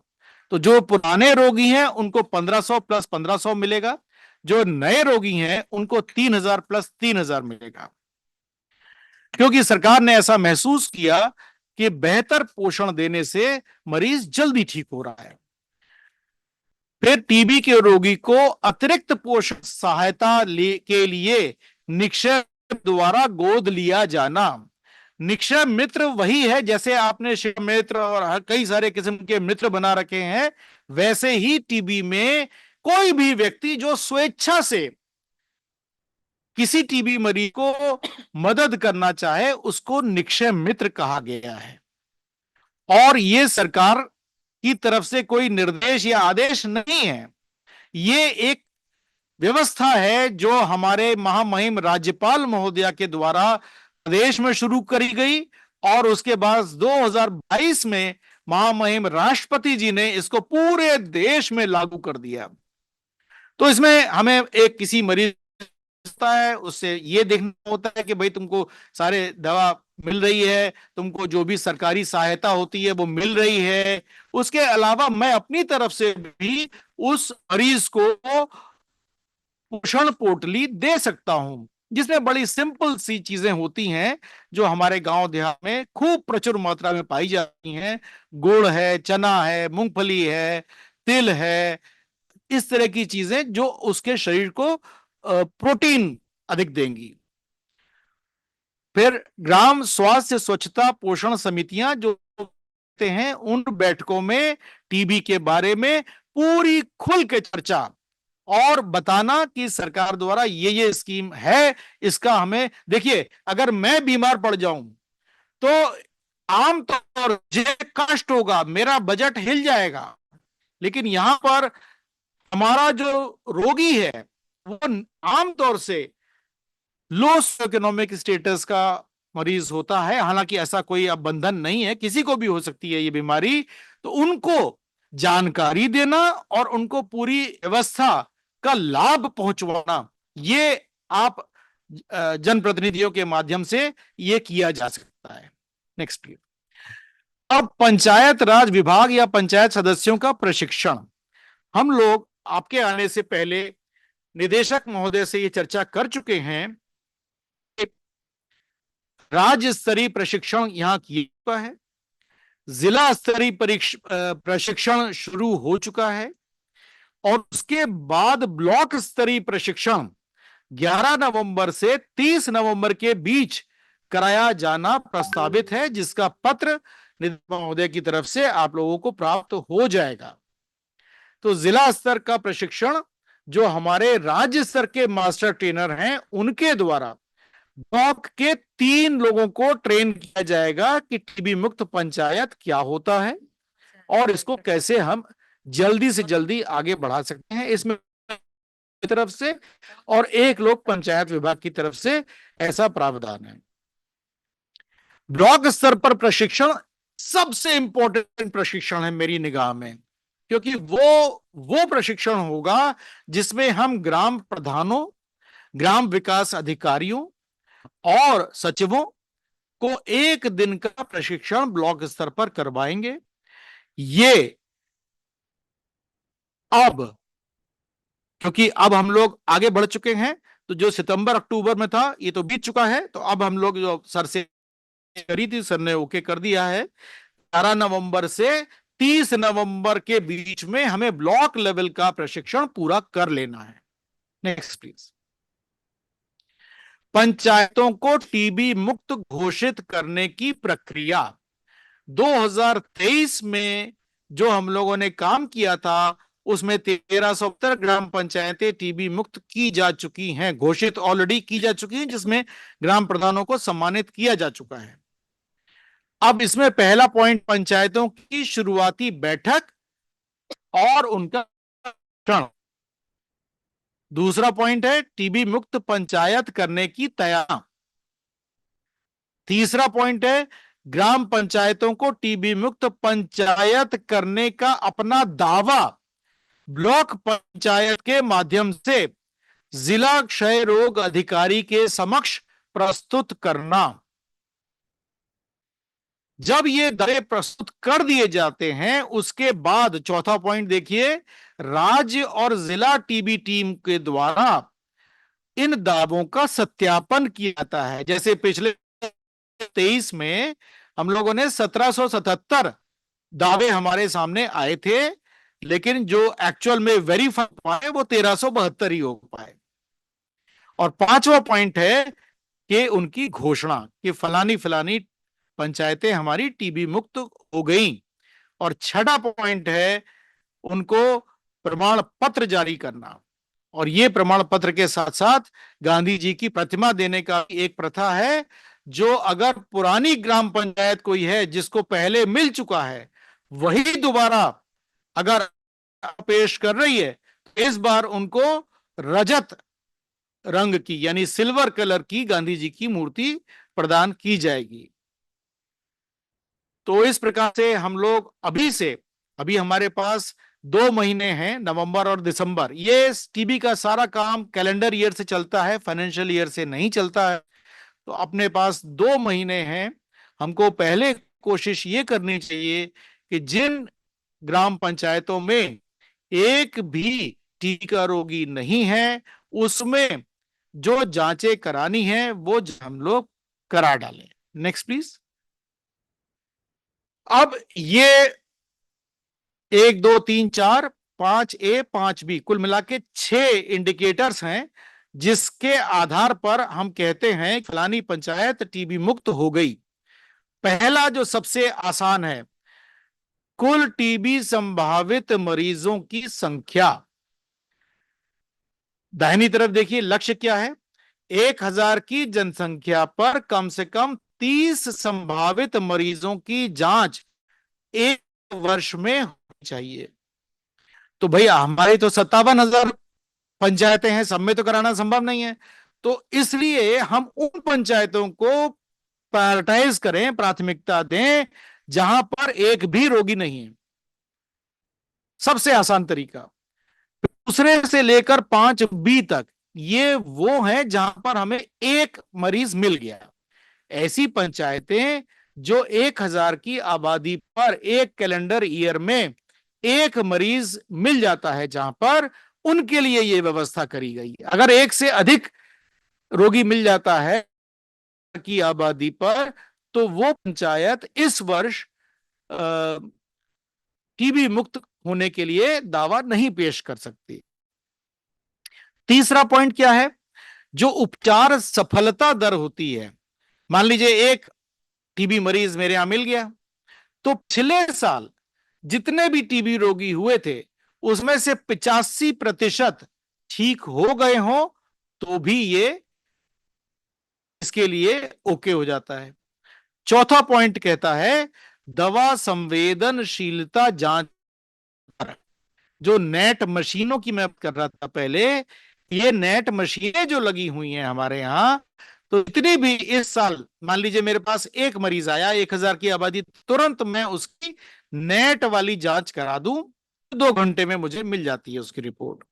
तो जो पुराने रोगी हैं उनको 1,500 प्लस 1,500 मिलेगा, जो नए रोगी हैं उनको 3,000 प्लस 3,000 मिलेगा। क्योंकि सरकार ने ऐसा महसूस किया कि बेहतर पोषण देने से मरीज जल्दी ठीक हो रहा है। फिर टीबी के रोगी को अतिरिक्त पोषण सहायता के लिए निक्षय द्वारा गोद लिया जाना। निक्षय मित्र वही है जैसे आपने शिव मित्र और कई सारे किस्म के मित्र बना रखे हैं, वैसे ही टीबी में कोई भी व्यक्ति जो स्वेच्छा से किसी टीबी मरीज को मदद करना चाहे उसको निक्षय मित्र कहा गया है। और यह सरकार की तरफ से कोई निर्देश या आदेश नहीं है, ये एक व्यवस्था है जो हमारे महामहिम राज्यपाल महोदया के द्वारा प्रदेश में शुरू करी गई और उसके बाद 2022 में महामहिम राष्ट्रपति जी ने इसको पूरे देश में लागू कर दिया। तो इसमें हमें एक किसी मरीज है उससे ये देखना होता है कि भाई तुमको सारे दवा मिल रही है, तुमको जो भी सरकारी सहायता होती है वो मिल रही है। उसके अलावा मैं अपनी तरफ से भी उस मरीज को पोषण पोटली दे सकता हूं, जिसमें बड़ी सिंपल सी चीजें होती हैं जो हमारे गांव देहात में खूब प्रचुर मात्रा में पाई जाती हैं। गुड़ है, चना है, मूंगफली है, तिल है, इस तरह की चीजें जो उसके शरीर को प्रोटीन अधिक देंगी। फिर ग्राम स्वास्थ्य स्वच्छता पोषण समितियां जो होते हैं, उन बैठकों में टीबी के बारे में पूरी खुल के चर्चा और बताना कि सरकार द्वारा ये स्कीम है, इसका हमें देखिए, अगर मैं बीमार पड़ जाऊं तो आमतौर मुझे कष्ट होगा, मेरा बजट हिल जाएगा, लेकिन यहां पर हमारा जो रोगी है वो आमतौर से लो इकोनॉमिक स्टेटस का मरीज होता है। हालांकि ऐसा कोई अब बंधन नहीं है, किसी को भी हो सकती है ये बीमारी, तो उनको जानकारी देना और उनको पूरी व्यवस्था का लाभ पहुंचवाना, ये आप जनप्रतिनिधियों के माध्यम से ये किया जा सकता है। Next please. अब पंचायत राज विभाग या पंचायत सदस्यों का प्रशिक्षण, हम लोग आपके आने से पहले निदेशक महोदय से ये चर्चा कर चुके हैं। राज्य स्तरीय प्रशिक्षण यहां किया चुका है, जिला स्तरीय प्रशिक्षण शुरू हो चुका है, और उसके बाद ब्लॉक स्तरीय प्रशिक्षण 11 नवंबर से 30 नवंबर के बीच कराया जाना प्रस्तावित है, जिसका पत्र निदेशक महोदय की तरफ से आप लोगों को प्राप्त हो जाएगा। तो जिला स्तर का प्रशिक्षण जो हमारे राज्य स्तर के मास्टर ट्रेनर हैं, उनके द्वारा ब्लॉक के 3 लोगों को ट्रेन किया जाएगा कि टीबी मुक्त पंचायत क्या होता है और इसको कैसे हम जल्दी से जल्दी आगे बढ़ा सकते हैं। इसमें तरफ से और 1 लोग पंचायत विभाग की तरफ से ऐसा प्रावधान है। ब्लॉक स्तर पर प्रशिक्षण सबसे इंपॉर्टेंट प्रशिक्षण है मेरी निगाह में, क्योंकि वो प्रशिक्षण होगा जिसमें हम ग्राम प्रधानों, ग्राम विकास अधिकारियों और सचिवों को 1 दिन का प्रशिक्षण ब्लॉक स्तर पर करवाएंगे। ये अब क्योंकि अब हम लोग आगे बढ़ चुके हैं, तो जो सितंबर अक्टूबर में था ये तो बीत चुका है, तो अब हम लोग जो सर से करी थी, सर ने ओके कर दिया है, 11 नवंबर से 30 नवंबर के बीच में हमें ब्लॉक लेवल का प्रशिक्षण पूरा कर लेना है। Next please. पंचायतों को टीबी मुक्त घोषित करने की प्रक्रिया 2023 में जो हम लोगों ने काम किया था, उसमें 1370 ग्राम पंचायतें टीबी मुक्त की जा चुकी हैं, घोषित ऑलरेडी की जा चुकी हैं, जिसमें ग्राम प्रधानों को सम्मानित किया जा चुका है। अब इसमें पहला पॉइंट पंचायतों की शुरुआती बैठक और उनका क्षण, दूसरा पॉइंट है टीबी मुक्त पंचायत करने की तैयारी, तीसरा पॉइंट है ग्राम पंचायतों को टीबी मुक्त पंचायत करने का अपना दावा ब्लॉक पंचायत के माध्यम से जिला क्षय रोग अधिकारी के समक्ष प्रस्तुत करना। जब ये दावे प्रस्तुत कर दिए जाते हैं, उसके बाद चौथा पॉइंट देखिए, राज्य और जिला टीबी टीम के द्वारा इन दावों का सत्यापन किया जाता है। जैसे पिछले 23 में हम लोगों ने 1777 दावे हमारे सामने आए थे, लेकिन जो एक्चुअल में वेरीफाई पाए वो 1372 ही हो पाए। और पांचवा पॉइंट है कि उनकी घोषणा कि फलानी फलानी पंचायतें हमारी टीबी मुक्त हो गई। और छठा पॉइंट है उनको प्रमाण पत्र जारी करना, और ये प्रमाण पत्र के साथ साथ गांधी जी की प्रतिमा देने का एक प्रथा है, जो अगर पुरानी ग्राम पंचायत कोई है जिसको पहले मिल चुका है, वही दोबारा अगर पेश कर रही है, तो इस बार उनको रजत रंग की यानी सिल्वर कलर की गांधी जी की मूर्ति प्रदान की जाएगी। तो इस प्रकार से हम लोग अभी हमारे पास 2 महीने हैं, नवंबर और दिसंबर। ये टीबी का सारा काम कैलेंडर ईयर से चलता है, फाइनेंशियल ईयर से नहीं चलता है। तो अपने पास 2 महीने हैं। हमको पहले कोशिश ये करनी चाहिए कि जिन ग्राम पंचायतों में एक भी टीबी का रोगी नहीं है, उसमें जो जांचें करानी है वो हम लोग करा डालें। Next please. अब ये 1 2 3 4 5 A 5 B कुल मिला के 6 इंडिकेटर्स हैं जिसके आधार पर हम कहते हैं फलानी पंचायत टीबी मुक्त हो गई। पहला जो सबसे आसान है, कुल टीबी संभावित मरीजों की संख्या। दाहिनी तरफ देखिए लक्ष्य क्या है, 1000 की जनसंख्या पर कम से कम 30 संभावित मरीजों की जांच 1 वर्ष में होनी चाहिए। तो भैया हमारी तो 57,000 पंचायतें हैं, सब में तो कराना संभव नहीं है। तो इसलिए हम उन पंचायतों को प्रायोरिटाइज करें, प्राथमिकता दें जहां पर एक भी रोगी नहीं है। सबसे आसान तरीका। दूसरे से लेकर 5B तक ये वो है जहां पर हमें एक मरीज मिल गया। ऐसी पंचायतें जो 1000 की आबादी पर एक कैलेंडर ईयर में एक मरीज मिल जाता है, जहां पर उनके लिए यह व्यवस्था करी गई। अगर एक से अधिक रोगी मिल जाता है की आबादी पर, तो वो पंचायत इस वर्ष टीबी मुक्त होने के लिए दावा नहीं पेश कर सकती। तीसरा पॉइंट क्या है, जो उपचार सफलता दर होती है। मान लीजिए एक टीबी मरीज मेरे यहां मिल गया, तो पिछले साल जितने भी टीबी रोगी हुए थे उसमें से 85% ठीक हो गए हो तो भी ये इसके लिए ओके हो जाता है। चौथा पॉइंट कहता है दवा संवेदनशीलता जांच। जो नेट मशीनों की मैं कर रहा था पहले, ये नेट मशीनें जो लगी हुई हैं हमारे यहां, तो इतनी भी इस साल मान लीजिए मेरे पास एक मरीज आया 1000 की आबादी, तुरंत मैं उसकी नेट वाली जांच करा दूं, 2 घंटे में मुझे मिल जाती है उसकी रिपोर्ट।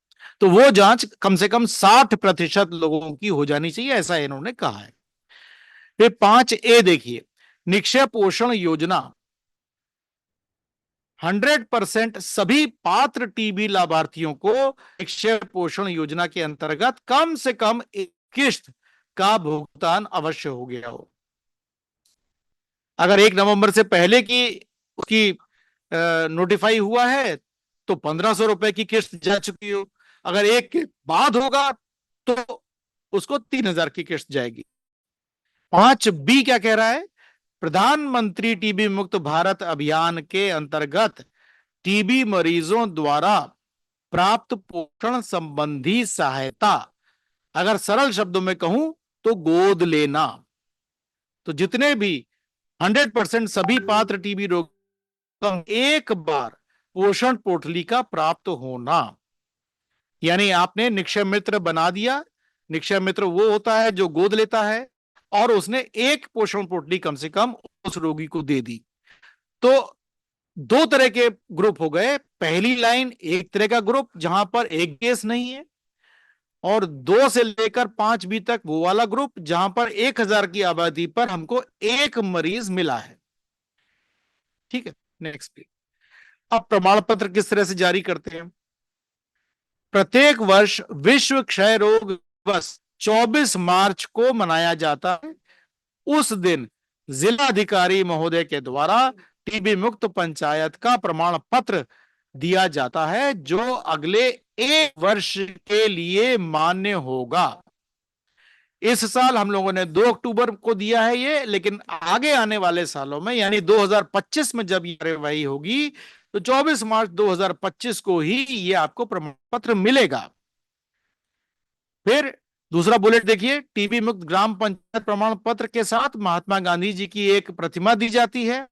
तो वो जांच कम से कम 60% लोगों की हो जानी चाहिए, ऐसा इन्होंने कहा है। फिर 5A देखिए, निक्षय पोषण योजना। 100% सभी पात्र टीबी लाभार्थियों को निक्षय पोषण योजना के अंतर्गत कम से कम एक किस्त का भुगतान अवश्य हो गया हो। अगर 1 नवंबर से पहले की उसकी नोटिफाई हुआ है तो 1500 रुपए की किस्त जा चुकी हो। अगर एक के बाद होगा तो उसको 3000 की किस्त जाएगी। 5B क्या कह रहा है, प्रधानमंत्री टीबी मुक्त भारत अभियान के अंतर्गत टीबी मरीजों द्वारा प्राप्त पोषण संबंधी सहायता, अगर सरल शब्दों में कहूं तो गोद लेना। तो जितने भी 100% सभी पात्र टीबी रोगी एक बार पोषण पोटली का प्राप्त होना, यानी आपने निक्षय मित्र बना दिया। निक्षय मित्र वो होता है जो गोद लेता है और उसने एक पोषण पोटली कम से कम उस रोगी को दे दी। तो 2 तरह के ग्रुप हो गए। पहली लाइन एक तरह का ग्रुप जहां पर एक केस नहीं है, और 2 से लेकर 5B तक वो वाला ग्रुप जहां पर 1000 की आबादी पर हमको एक मरीज मिला है। ठीक है, नेक्स्ट प्लीज। अब प्रमाण पत्र किस तरह से जारी करते हैं। प्रत्येक वर्ष विश्व क्षय रोग दिवस 24 मार्च को मनाया जाता है। उस दिन जिलाधिकारी महोदय के द्वारा टीबी मुक्त पंचायत का प्रमाण पत्र दिया जाता है, जो अगले 1 वर्ष के लिए मान्य होगा। इस साल हम लोगों ने 2 अक्टूबर को दिया है ये, लेकिन आगे आने वाले सालों में यानी 2025 में जब ये कार्यवाही होगी तो 24 मार्च 2025 को ही ये आपको प्रमाण पत्र मिलेगा। फिर दूसरा बुलेट देखिए, टीबी मुक्त ग्राम पंचायत प्रमाण पत्र के साथ महात्मा गांधी जी की एक प्रतिमा दी जाती है।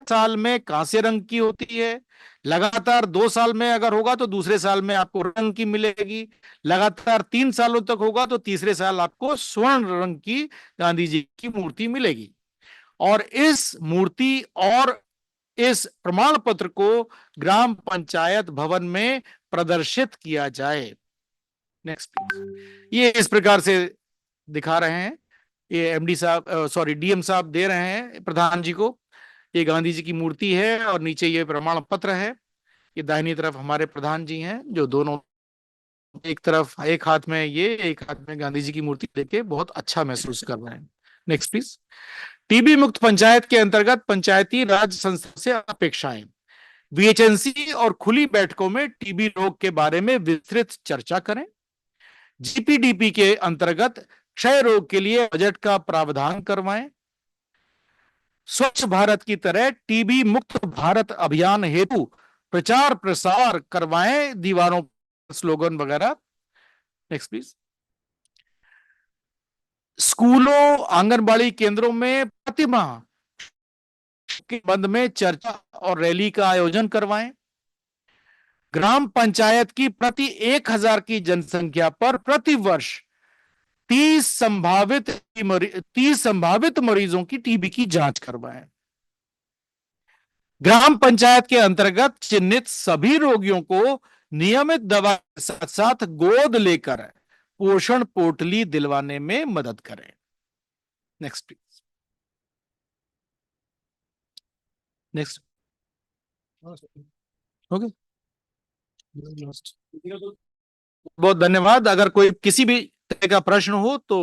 साल में कांस्य रंग की होती है। लगातार 2 साल में अगर होगा तो दूसरे साल में आपको रंग की मिलेगी। लगातार 3 सालों तक होगा तो तीसरे साल आपको स्वर्ण रंग की गांधी जी की मूर्ति मिलेगी। और इस मूर्ति और इस प्रमाण पत्र को ग्राम पंचायत भवन में प्रदर्शित किया जाए। Next please. ये इस प्रकार से दिखा रहे हैं, ये एमडी साहब सॉरी डीएम साहब दे रहे हैं प्रधान जी को। ये गांधी जी की मूर्ति है और नीचे ये प्रमाण पत्र है। ये दाहिनी तरफ हमारे प्रधान जी हैं जो दोनों एक तरफ एक हाथ में ये, एक हाथ में गांधी जी की मूर्ति लेके बहुत अच्छा महसूस कर रहे हैं। Next please. टीबी मुक्त पंचायत के अंतर्गत पंचायती राज संस्था से अपेक्षाएं। बीएचएनसी और खुली बैठकों में टीबी रोग के बारे में विस्तृत चर्चा करें। जीपीडीपी के अंतर्गत क्षय रोग के लिए बजट का प्रावधान करवाएं। स्वच्छ भारत की तरह टीबी मुक्त भारत अभियान हेतु प्रचार प्रसार करवाएं, दीवारों पर स्लोगन वगैरह। Next please. स्कूलों आंगनबाड़ी केंद्रों में प्रतिमाह के संबंध में चर्चा और रैली का आयोजन करवाएं। ग्राम पंचायत की प्रति 1000 की जनसंख्या पर प्रति वर्ष 30 संभावित मरीजों की टीबी की जांच करवाएं। ग्राम पंचायत के अंतर्गत चिन्हित सभी रोगियों को नियमित दवा के साथ साथ गोद लेकर पोषण पोटली दिलवाने में मदद करें। Next please. नेक्स्ट। ओके, बहुत धन्यवाद। अगर कोई किसी भी तरह का प्रश्न हो तो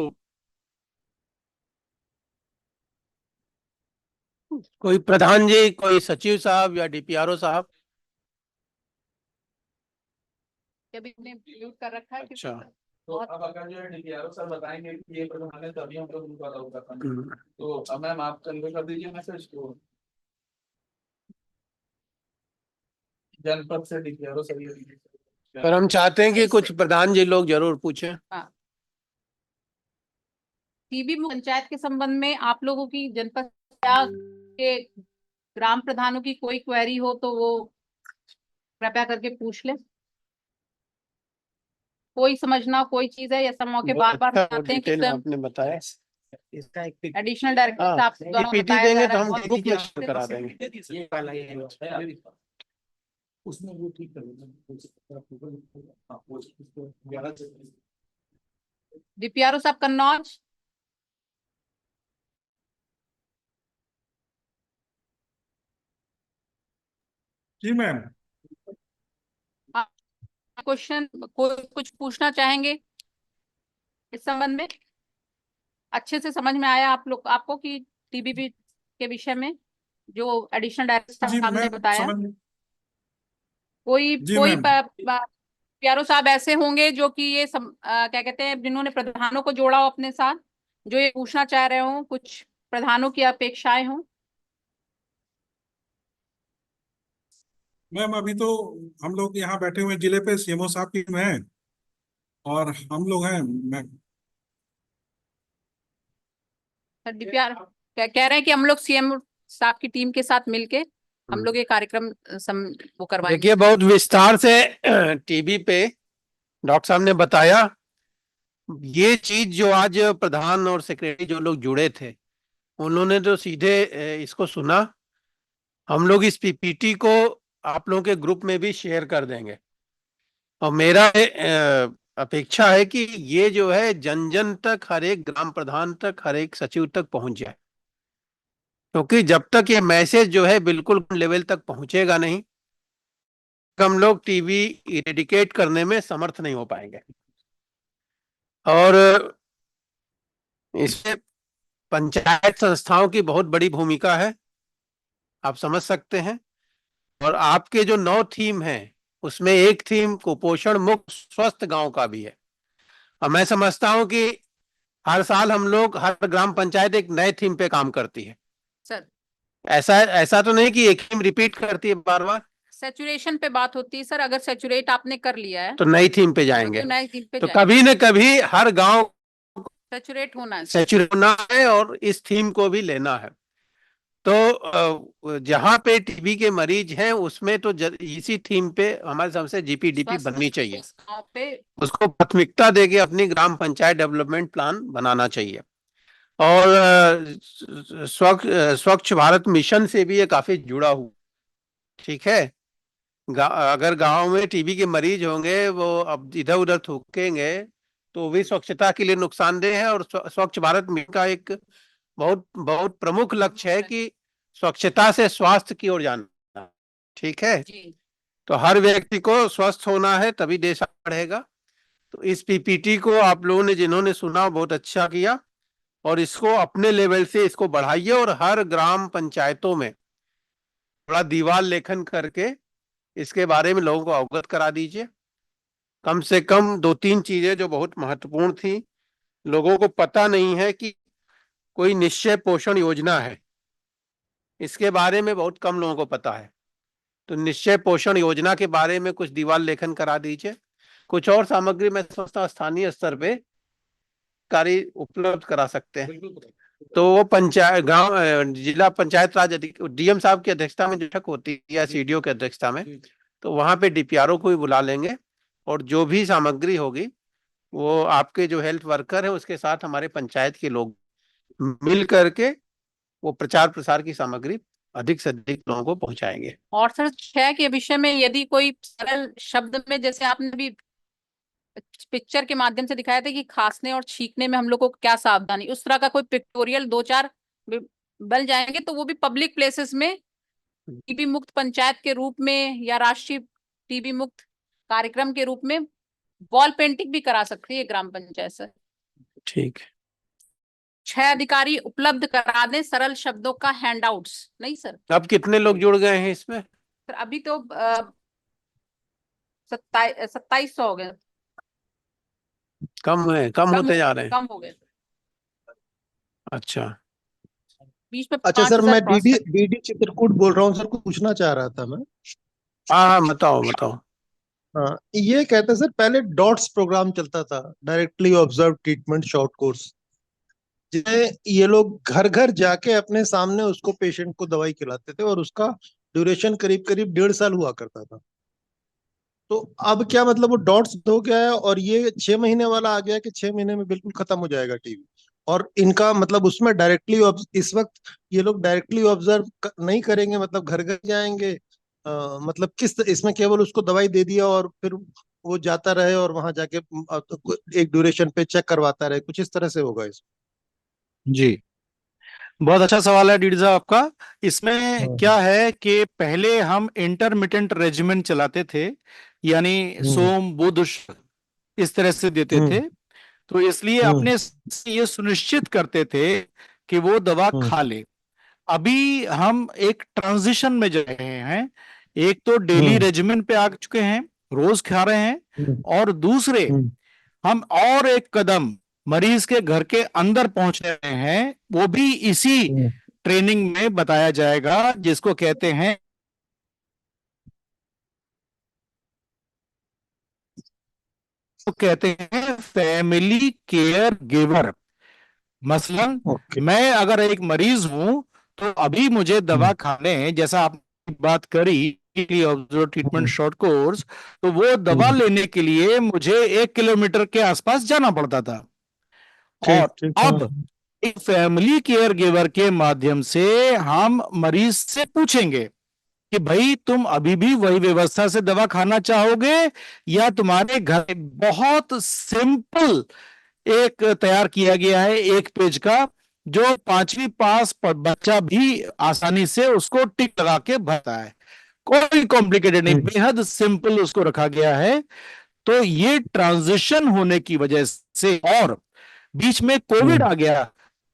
कोई प्रधान जी, कोई सचिव साहब या डीपीआरओ साहब। अभी ने म्यूट कर रखा है। अच्छा, तो अब अगर जो है डीपीआरओ सर बताएंगे कि ये प्रधान है तभी हम लोग उनका अलाउ कर पाएंगे। तो अब मैम आप कन्वे कर दीजिए मैसेज को जनपद से डीपीआरओ सर। पर हम चाहते हैं कि कुछ प्रधान जी लोग जरूर पूछें। टीबी पंचायत के संबंध में आप लोगों की जनपद के ग्राम प्रधानों की कोई क्वेरी हो तो वो कृपया करके पूछ ले। कोई समझना कोई चीज है, या सब मौके बार बार बताते हैं कि आपने बताया इसका एक एडिशनल डायरेक्टर साहब द्वारा पीपीटी बताया देंगे जा तो रहा हम है। ग्रुप में शेयर करा देंगे। ये वाला ये उसमें वो ठीक कर डीपीआरओ साहब कन्नौज। जी मैम। क्वेश्चन कोई कुछ पूछना चाहेंगे इस संबंध में? अच्छे से समझ में आया आप लोग आपको कि टीबी के विषय में जो एडिशनल डायरेक्टर साहब ने बताया? कोई प्यारो साहब ऐसे होंगे जो कि ये क्या कहते हैं, जिन्होंने प्रधानों को जोड़ा हो अपने साथ, जो ये पूछना चाह रहे हो, कुछ प्रधानों की अपेक्षाएं हो? मैम अभी तो हम लोग यहाँ बैठे हुए जिले पे सीएमओ साहब की टीम है और हम लोग हैं मैम। सर डीपीआर कह रहे हैं कि हम लोग सीएम साहब की टीम के साथ मिलके हम लोग ये कार्यक्रम वो करवाएंगे। देखिए, बहुत विस्तार से टीबी पे डॉक्टर साहब ने बताया। ये चीज जो आज प्रधान और सेक्रेटरी जो लोग जुड़े थे उन्होंने तो सीधे इसको सुना। हम लोग इस पीपीटी को आप लोगों के ग्रुप में भी शेयर कर देंगे और मेरा अपेक्षा है कि ये जो है जन जन तक, हर एक ग्राम प्रधान तक, हर एक सचिव तक पहुंच जाए, क्योंकि जब तक ये मैसेज जो है बिल्कुल लेवल तक पहुंचेगा नहीं, हम लोग टीबी इरेडिकेट करने में समर्थ नहीं हो पाएंगे। और इसमें पंचायत संस्थाओं की बहुत बड़ी भूमिका है, आप समझ सकते हैं। और आपके जो 9 थीम हैं उसमें एक थीम कुपोषण मुक्त स्वस्थ गांव का भी है। और मैं समझता हूं कि हर साल हम लोग, हर ग्राम पंचायत एक नए थीम पे काम करती है सर। ऐसा तो नहीं कि एक थीम रिपीट करती है बार बार। सैचुरेशन पे बात होती है सर, अगर सैचुरेट आपने कर लिया है तो नई थीम पे जाएंगे। तो नई थीम पे तो कभी न कभी हर गांव सैचुरेट होना है, सैचुरेट होना है और इस थीम को भी लेना है। तो जहां पे टीबी के मरीज हैं उसमें तो इसी थीम पे हमारे सबसे जीपीडीपी बननी चाहिए, उसको प्राथमिकता देके अपनी ग्राम पंचायत डेवलपमेंट प्लान बनाना चाहिए। और स्वच्छ भारत मिशन से भी ये काफी जुड़ा हुआ, ठीक है। अगर गांव में टीबी के मरीज होंगे, वो अब इधर उधर थूकेंगे तो भी स्वच्छता के लिए नुकसानदेह है। और स्वच्छ भारत मिशन का एक बहुत बहुत प्रमुख लक्ष्य है कि स्वच्छता से स्वास्थ्य की ओर जाना, ठीक है। तो हर व्यक्ति को स्वस्थ होना है तभी देश बढ़ेगा। तो इस पीपीटी को आप लोगों ने जिन्होंने सुना बहुत अच्छा किया, और इसको अपने लेवल से इसको बढ़ाइए और हर ग्राम पंचायतों में थोड़ा दीवार लेखन करके इसके बारे में लोगों को अवगत करा दीजिए। कम से कम 2-3 चीजें जो बहुत महत्वपूर्ण थी, लोगों को पता नहीं है कि कोई निश्चय पोषण योजना है, इसके बारे में बहुत कम लोगों को पता है। तो निश्चय पोषण योजना के बारे में कुछ दीवार लेखन करा दीजिए। कुछ और सामग्री मैं समझता हूँ स्थानीय स्तर पे कार्य उपलब्ध करा सकते हैं। तो वो पंचायत गांव जिला पंचायत राज डीएम साहब की अध्यक्षता में बैठक होती है या सीडीओ की अध्यक्षता में, तो वहां पे डीपीआरओ को भी बुला लेंगे, और जो भी सामग्री होगी वो आपके जो हेल्थ वर्कर है उसके साथ हमारे पंचायत के लोग मिल करके वो प्रचार प्रसार की सामग्री अधिक से अधिक लोगों को पहुंचाएंगे। और सर 6 के विषय में यदि कोई सरल शब्द में, जैसे आपने भी पिक्चर के माध्यम से दिखाया था कि खांसने और छींकने में हम लोग को क्या सावधानी, उस तरह का कोई पिक्टोरियल 2-4 बन जाएंगे तो वो भी पब्लिक प्लेसेस में टीबी मुक्त पंचायत के रूप में या राष्ट्रीय टीबी मुक्त कार्यक्रम के रूप में वॉल पेंटिंग भी करा सकती है ग्राम पंचायत सर। ठीक है। 6 अधिकारी उपलब्ध करा दें सरल शब्दों का हैंडआउट्स। नहीं सर, अब कितने लोग जुड़ गए हैं इसमें? सर अभी तो 2700 हो गए। कम है, कम होते जा रहे हैं। कम हो गए। अच्छा बीच में अच्छा सर, 5000 मैं क्रॉस डीडी चित्रकूट बोल रहा हूँ सर, कुछ पूछना चाह रहा था मैं। हाँ बताओ बताओ। हाँ, ये कहते हैं सर, पहले डॉट्स प्रोग्राम चलता था, directly observe treatment short course, जिसमें ये लोग घर घर जाके अपने सामने उसको पेशेंट को दवाई खिलाते थे और उसका ड्यूरेशन करीब करीब 1.5 साल हुआ करता था। तो अब क्या मतलब वो डॉट्स हो गया है और ये 6 महीने वाला आ गया कि 6 महीने में बिल्कुल खत्म हो जाएगा टीबी, और इनका मतलब उसमें डायरेक्टली इस वक्त ये लोग डायरेक्टली ऑब्जर्व नहीं करेंगे, मतलब घर घर जाएंगे, मतलब किस इसमें केवल उसको दवाई दे दिया और फिर वो जाता रहे और वहां जाके एक ड्यूरेशन पे चेक करवाता रहे, कुछ इस तरह से होगा इसमें? जी, बहुत अच्छा सवाल है डीडी साहब आपका। इसमें क्या है कि पहले हम इंटरमिटेंट रेजिमेंट चलाते थे, यानी सोम बुध इस तरह से देते थे, तो इसलिए अपने ये सुनिश्चित करते थे कि वो दवा खा ले। अभी हम एक ट्रांजिशन में जा रहे हैं, एक तो डेली रेजिमेंट पे आ चुके हैं, रोज खा रहे हैं, और दूसरे हम और एक कदम मरीज के घर के अंदर पहुंच रहे हैं, वो भी इसी ट्रेनिंग में बताया जाएगा, जिसको कहते हैं फैमिली केयर गिवर। मसलन मैं अगर एक मरीज हूं तो अभी मुझे दवा खाने, जैसा आपने बात करी ऑब्जर्व ट्रीटमेंट शॉर्ट कोर्स, तो वो दवा लेने के लिए मुझे 1 किलोमीटर के आसपास जाना पड़ता था। और अब एक फैमिली केयर गिवर के माध्यम से हम मरीज से पूछेंगे कि भाई तुम अभी भी वही व्यवस्था से दवा खाना चाहोगे, या तुम्हारे घर बहुत सिंपल एक तैयार किया गया है 1 पेज का, जो 5वीं पास बच्चा भी आसानी से उसको टिक लगा के भरता है, कोई कॉम्प्लिकेटेड नहीं, बेहद सिंपल उसको रखा गया है। तो ये ट्रांजिशन होने की वजह से, और बीच में कोविड आ गया,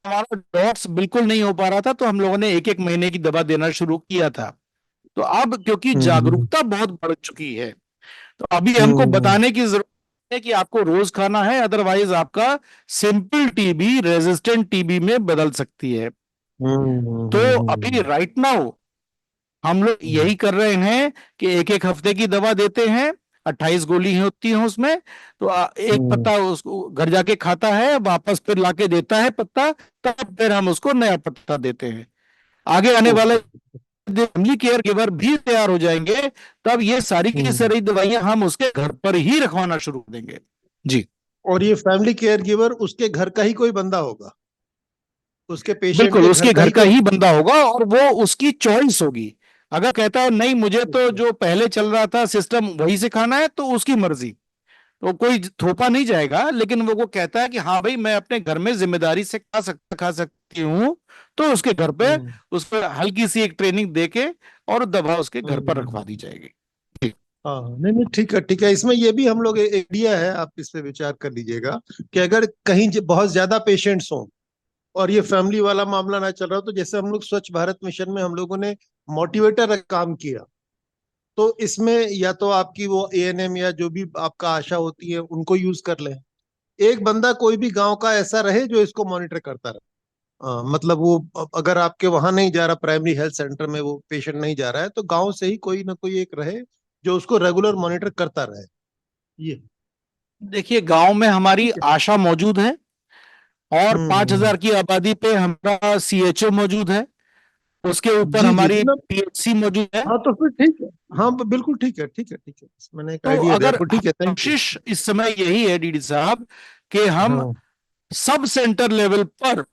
हमारा डॉट्स बिल्कुल नहीं हो पा रहा था, तो हम लोगों ने 1-1 महीने की दवा देना शुरू किया था। तो अब क्योंकि जागरूकता बहुत बढ़ चुकी है, तो अभी हमको बताने की जरूरत है कि आपको रोज खाना है, अदरवाइज आपका सिंपल टीबी रेजिस्टेंट टीबी में बदल सकती है। तो अभी राइट नाउ हम लोग यही कर रहे हैं कि 1-1 हफ्ते की दवा देते हैं, 28 गोली होती है उसमें, तो एक पत्ता उसको घर जाके खाता है, वापस फिर लाके देता है पत्ता, तब फिर हम उसको नया पत्ता देते हैं। आगे आने वाले फैमिली केयर गिवर भी तैयार हो जाएंगे, तब ये सारी की सारी दवाइयां हम उसके घर पर ही रखवाना शुरू कर देंगे। जी, और ये फैमिली केयर गिवर उसके घर का ही कोई बंदा होगा, उसके पेशेंट बिल्कुल उसके घर का ही बंदा होगा, और वो उसकी चॉइस होगी। अगर कहता है नहीं मुझे तो जो पहले चल रहा था सिस्टम वही से खाना है, तो उसकी मर्जी, तो कोई थोपा नहीं जाएगा। लेकिन वो कहता है कि हाँ भाई मैं अपने घर में जिम्मेदारी से खा सकती हूँ, तो उसके घर पे उसको हल्की सी एक ट्रेनिंग देके और दवा उसके घर पर रखवा दी जाएगी। हाँ नहीं नहीं ठीक है ठीक है। इसमें ये भी हम लोग आइडिया है, आप इस पे विचार कर लीजिएगा कि अगर कहीं बहुत ज्यादा पेशेंट्स हों और ये फैमिली वाला मामला ना चल रहा हो, तो जैसे हम लोग स्वच्छ भारत मिशन में हम लोगों ने मोटिवेटर काम किया, तो इसमें या तो आपकी वो एएनएम या जो भी आपका आशा होती है उनको यूज कर लें। एक बंदा कोई भी गांव का ऐसा रहे जो इसको मॉनिटर करता रहे। मतलब वो अगर आपके वहां नहीं जा रहा, प्राइमरी हेल्थ सेंटर में वो पेशेंट नहीं जा रहा है, तो गांव से ही कोई ना कोई एक रहे जो उसको रेगुलर मॉनिटर करता रहे। ये देखिए, गांव में हमारी ठीक है। आशा मौजूद है और हम्म 5,000 की आबादी पे हमारा सीएचओ मौजूद है, उसके ऊपर जी जी हमारी ना। पीएचसी मौजूद है। हाँ तो फिर ठीक है। हाँ बिल्कुल ठीक है ठीक है ठीक है, मैंने एक तो आइडिया दिया अगर आपको। ठीक है, थैंक यू। कोशिश इस समय यही है डीडी साहब कि हम हाँ। सब सेंटर लेवल पर,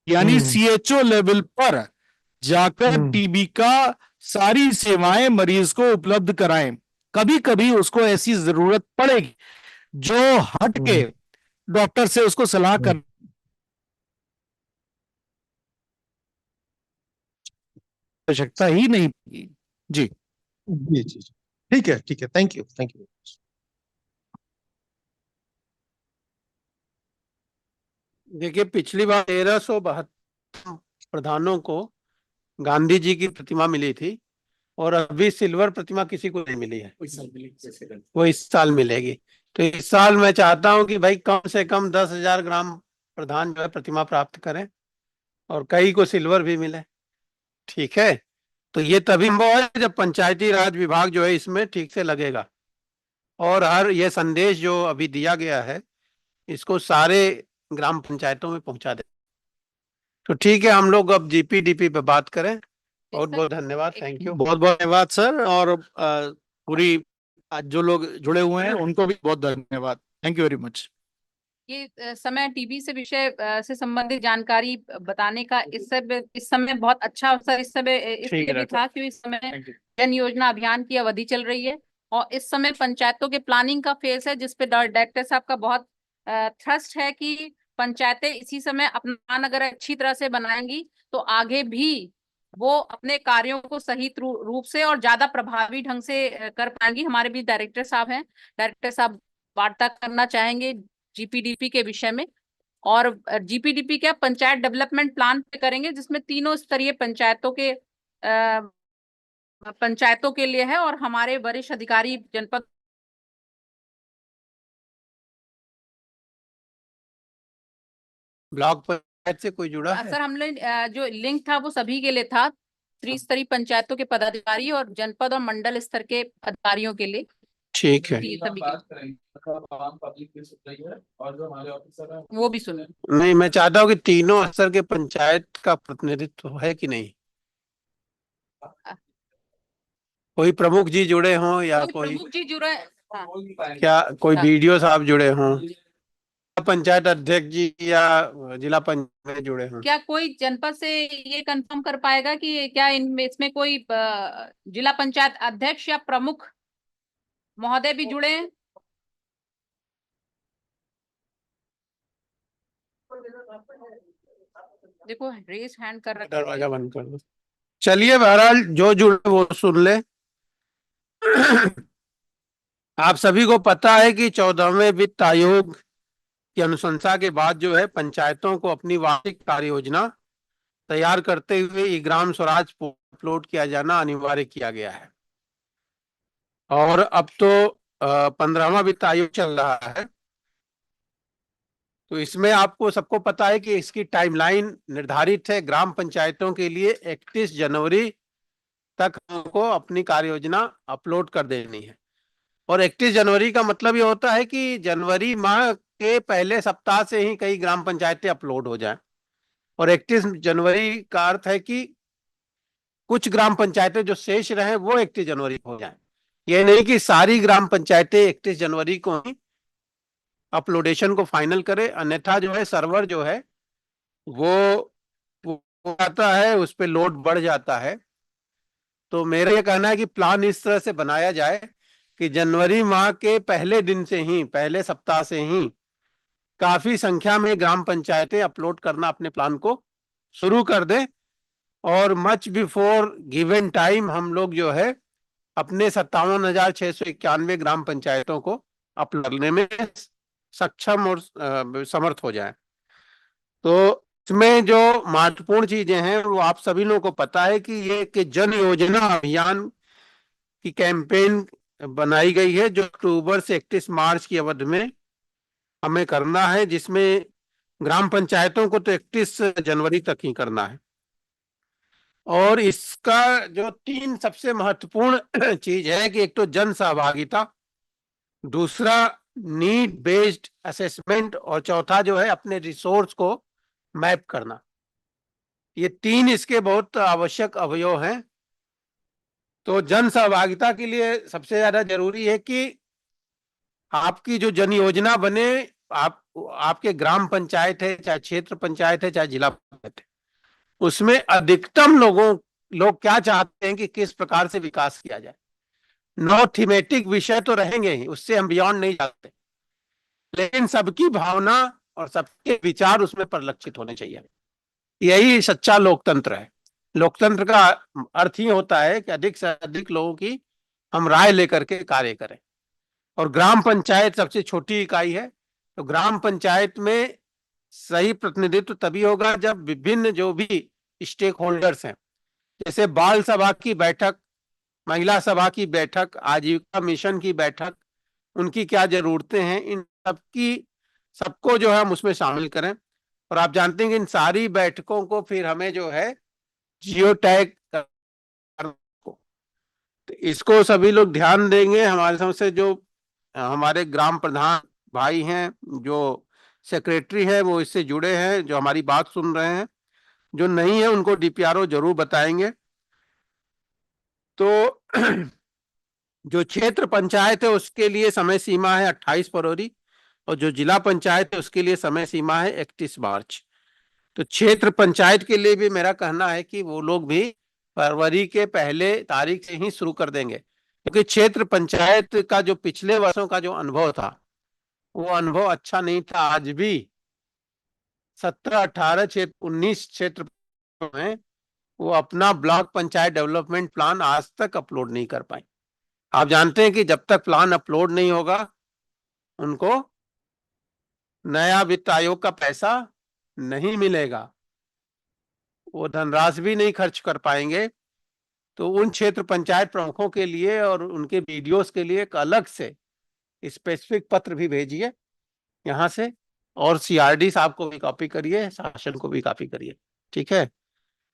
यानी हम्म सीएचओ लेवल पर जाकर हम्म टीबी का सारी सेवाएं मरीज को उपलब्ध कराएं। कभी कभी उसको ऐसी जरूरत पड़ेगी जो हट के हम्म डॉक्टर से उसको सलाह हम्म। करने की आवश्यकता ही नहीं पड़ेगी। जी। जी जी जी। ठीक है, थैंक यू थैंक यू। देखिए, पिछली बार 1372 प्रधानों को गांधी जी की प्रतिमा मिली थी और अभी सिल्वर प्रतिमा किसी को नहीं मिली है। वो इस साल मिलेगी। तो इस साल मैं चाहता हूं कि भाई कम से कम 10,000 ग्राम प्रधान जो है प्रतिमा प्राप्त करें और कई को सिल्वर भी मिले। ठीक है। तो ये तभी संभव है जब पंचायती राज विभाग जो है इसमें ठीक से लगेगा और हर ये संदेश जो अभी दिया गया है इसको सारे ग्राम पंचायतों में पहुंचा दे। तो ठीक है, हम लोग अब जीपीडीपी पे बात करें। बहुत बहुत धन्यवाद, थैंक यू। बहुत बहुत धन्यवाद सर, और पूरी आज जो लोग जुड़े हुए हैं उनको भी बहुत धन्यवाद। Thank you very much. ये समय टीबी से विषय से संबंधित जानकारी बताने का इस समय बहुत अच्छा अवसर इस समय इसलिए भी था क्योंकि इस समय जन योजना अभियान की अवधि चल रही है और इस समय पंचायतों के प्लानिंग का फेज है, जिसपे डायरेक्टर साहब का बहुत थ्रस्ट है कि पंचायतें इसी समय अपना प्लान अगर अच्छी तरह से बनाएंगी तो आगे भी वो अपने कार्यों को सही रूप से और ज्यादा प्रभावी ढंग से कर पाएंगी। हमारे भी डायरेक्टर साहब हैं, डायरेक्टर साहब वार्ता करना चाहेंगे जीपीडीपी के विषय में। और जीपीडीपी क्या पंचायत डेवलपमेंट प्लान पे करेंगे, जिसमें तीनों स्तरीय पंचायतों के लिए है और हमारे वरिष्ठ अधिकारी जनपद ब्लॉक पंचायत से कोई जुड़ा है? सर हमने जो लिंक था वो सभी के लिए था, त्रिस्तरीय पंचायतों के पदाधिकारी और जनपद और मंडल स्तर के अधिकारियों के लिए। ठीक है। सभी बात करेंगे, मतलब आम पब्लिक भी सुन रही है और जो हमारे ऑफिसर हैं वो भी सुने। नहीं, मैं चाहता हूँ कि तीनों स्तर के पंचायत का प्रतिनिधित्व है कि नहीं, कोई प्रमुख जी जुड़े हों या कोई प्रमुख जी जुड़े। हाँ। बोल नहीं पाएंगे। क्या कोई बीडीओ साहब जुड़े हों, पंचायत अध्यक्ष जी या जिला पंचायत में जुड़े हों। क्या कोई जनपद से ये कंफर्म कर पाएगा कि क्या इसमें कोई जिला पंचायत अध्यक्ष या प्रमुख महोदय भी जुड़े हैं? देखो रेस हैंड कर रखा है। दरवाजा बंद कर दो। चलिए, बहरहाल जो जुड़े वो सुन ले। आप सभी को पता है कि 14वें वित्त आयोग की अनुशंसा के बाद जो है पंचायतों को अपनी वार्षिक कार्य योजना तैयार करते हुए ई ग्राम स्वराज अपलोड किया जाना अनिवार्य किया गया है। और अब तो 15वां वित्त आयोग चल रहा है, तो इसमें आपको सबको पता है कि इसकी टाइमलाइन निर्धारित है। ग्राम पंचायतों के लिए 31 जनवरी तक हमको अपनी कार्य योजना अपलोड कर देनी है। और 31 जनवरी का मतलब ये होता है कि जनवरी माह के पहले सप्ताह से ही कई ग्राम पंचायतें अपलोड हो जाएं। और 31 जनवरी का अर्थ है कि कुछ ग्राम पंचायतें जो शेष रहे वो 31 जनवरी को हो जाएं। ये नहीं कि सारी ग्राम पंचायतें 31 जनवरी को ही अपलोडेशन को फाइनल करे, अन्यथा जो है सर्वर जो है वो आता है, उस पर लोड बढ़ जाता है। तो मेरा ये कहना है कि प्लान इस तरह से बनाया जाए कि जनवरी माह के पहले दिन से ही, पहले सप्ताह से ही काफी संख्या में ग्राम पंचायतें अपलोड करना अपने प्लान को शुरू कर दें और मच बिफोर गिवन टाइम हम लोग जो है अपने 57,691 ग्राम पंचायतों को अपनाने में सक्षम और समर्थ हो जाए। तो इसमें जो महत्वपूर्ण चीजें हैं वो आप सभी लोगों को पता है कि ये कि जन योजना अभियान की कैंपेन बनाई गई है जो अक्टूबर से 31 मार्च की अवधि में हमें करना है, जिसमें ग्राम पंचायतों को तो 31 जनवरी तक ही करना है। और इसका जो 3 सबसे महत्वपूर्ण चीज है कि एक तो जन सहभागिता, दूसरा नीड बेस्ड असेसमेंट और चौथा जो है अपने रिसोर्स को मैप करना। ये 3 इसके बहुत आवश्यक अवयव हैं। तो जन सहभागिता के लिए सबसे ज्यादा जरूरी है कि आपकी जो जन योजना बने, आपके ग्राम पंचायत है, चाहे क्षेत्र पंचायत है, चाहे जिला पंचायत है, उसमें अधिकतम लोग क्या चाहते हैं कि किस प्रकार से विकास किया जाए। 9 थीमेटिक विषय तो रहेंगे ही, उससे हम बियॉन्ड नहीं जाते, लेकिन सबकी भावना और सबके विचार उसमें परिलक्षित होने चाहिए। यही सच्चा लोकतंत्र है। लोकतंत्र का अर्थ ही होता है कि अधिक से अधिक लोगों की हम राय लेकर के कार्य करें। और ग्राम पंचायत सबसे छोटी इकाई है, तो ग्राम पंचायत में सही प्रतिनिधित्व तभी होगा जब विभिन्न जो भी स्टेक होल्डर्स हैं, जैसे बाल सभा की बैठक, महिला सभा की बैठक, आजीविका मिशन की बैठक, उनकी क्या जरूरतें हैं, इन सबको जो है हम उसमें शामिल करें। और आप जानते हैं कि इन सारी बैठकों को फिर हमें जो है जियो टैग करना, तो इसको सभी लोग ध्यान देंगे। हमारे समझ से जो हमारे ग्राम प्रधान भाई हैं, जो सेक्रेटरी है, वो इससे जुड़े हैं, जो हमारी बात सुन रहे हैं, जो नहीं है उनको डीपीआरओ जरूर बताएंगे। तो जो क्षेत्र पंचायत है उसके लिए समय सीमा है 28 फरवरी, और जो जिला पंचायत है उसके लिए समय सीमा है 31 मार्च। तो क्षेत्र पंचायत के लिए भी मेरा कहना है कि वो लोग भी फरवरी के पहले तारीख से ही शुरू कर देंगे, क्योंकि क्षेत्र पंचायत का जो पिछले वर्षों का जो अनुभव था वो अनुभव अच्छा नहीं था। आज भी 17, 18 क्षेत्र, 19 क्षेत्र में वो अपना ब्लॉक पंचायत डेवलपमेंट प्लान आज तक अपलोड नहीं कर पाए। आप जानते हैं कि जब तक प्लान अपलोड नहीं होगा उनको नया वित्त आयोग का पैसा नहीं मिलेगा, वो धनराशि भी नहीं खर्च कर पाएंगे। तो उन क्षेत्र पंचायत प्रमुखों के लिए और उनके बीडीओस के लिए एक अलग से स्पेसिफिक पत्र भी भेजिए यहाँ से, और सीआरडी साहब को भी कॉपी करिए, शासन को भी कॉपी करिए, ठीक है।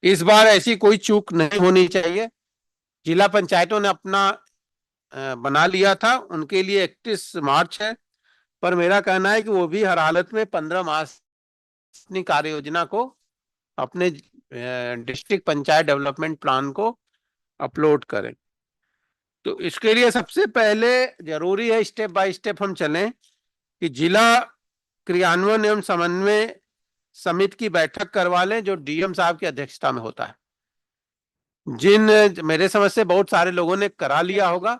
इस बार ऐसी कोई चूक नहीं होनी चाहिए। जिला पंचायतों ने अपना बना लिया था, उनके लिए 31 मार्च है, पर मेरा कहना है कि वो भी हर हालत में 15 मार्च अपनी कार्य योजना को, अपने डिस्ट्रिक्ट पंचायत डेवलपमेंट प्लान को अपलोड करें। तो इसके लिए सबसे पहले जरूरी है स्टेप बाय स्टेप हम चलें कि जिला क्रियान्वयन एवं समन्वय समिति की बैठक करवा लें, जो डीएम साहब की अध्यक्षता में होता है। मेरे समझ से बहुत सारे लोगों ने करा लिया होगा,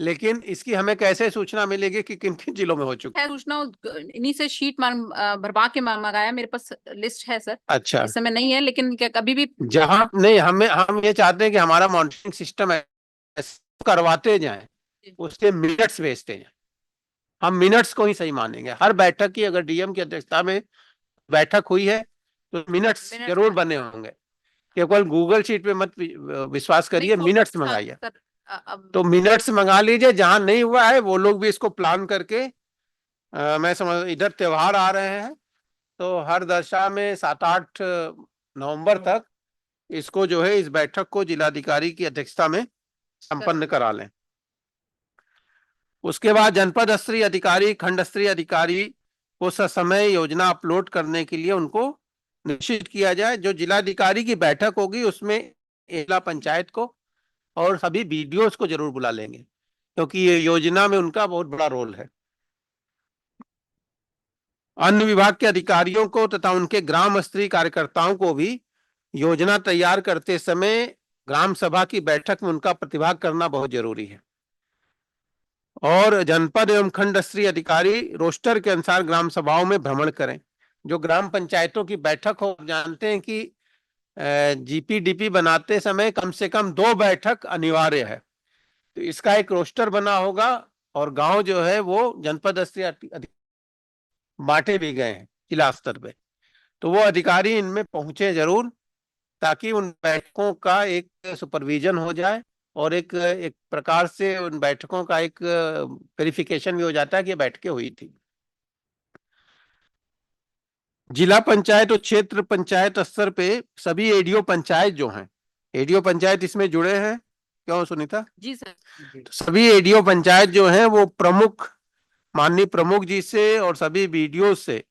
लेकिन इसकी हमें कैसे सूचना मिलेगी कि किन किन जिलों में हो चुका है? सूचना इन्हीं से शीट भरवा के मंगाया, मेरे पास लिस्ट है सर। अच्छा, इस समय नहीं है, लेकिन क्या कभी भी जहां नहीं, हम ये चाहते हैं कि हमारा मॉनिटरिंग सिस्टम करवाते जाएं, उसके मिनट्स भेजते हैं। हम मिनट्स को ही सही मानेंगे। हर बैठक की अगर डीएम की अध्यक्षता में बैठक हुई है तो मिनट्स जरूर बने होंगे। केवल गूगल शीट पे मत विश्वास करिए, मिनट्स मंगाइए। तो मिनट्स मंगा लीजिए। जहां नहीं हुआ है वो लोग भी इसको प्लान करके, मैं समझ इधर त्योहार आ रहे हैं, तो हर दशा में 7-8 नवंबर तक इसको जो है इस बैठक को जिलाधिकारी की अध्यक्षता में संपन्न करा लें। उसके बाद जनपद स्तरीय अधिकारी, खंड स्तरीय अधिकारी को ससमय योजना अपलोड करने के लिए उनको निश्चित किया जाए। जो जिलाधिकारी की बैठक होगी उसमें जिला पंचायत को और सभी बीडीओस को जरूर बुला लेंगे, क्योंकि ये योजना में उनका बहुत बड़ा रोल है। अन्य विभाग के अधिकारियों को तथा उनके ग्राम स्तरीय कार्यकर्ताओं को भी योजना तैयार करते समय ग्राम सभा की बैठक में उनका प्रतिभाग करना बहुत जरूरी है। और जनपद एवं खंड स्तरीय अधिकारी रोस्टर के अनुसार ग्राम सभाओं में भ्रमण करें। जो ग्राम पंचायतों की बैठक हो, जानते हैं कि जीपीडीपी बनाते समय कम से कम 2 बैठक अनिवार्य है। तो इसका एक रोस्टर बना होगा और गांव जो है वो जनपद स्तरीय बांटे भी गए हैं जिला स्तर पे। तो वो अधिकारी इनमें पहुंचे जरूर, ताकि उन बैठकों का एक सुपरविजन हो जाए और एक प्रकार से उन बैठकों का एक वेरिफिकेशन भी हो जाता है कि ये बैठकें हुई थी। जिला पंचायत और क्षेत्र पंचायत स्तर पे सभी एडीओ पंचायत जो हैं, एडीओ पंचायत इसमें जुड़े हैं क्यों सुनीता? जी सर। तो सभी एडीओ पंचायत जो हैं वो प्रमुख, माननीय प्रमुख जी से और सभी बीडीओ से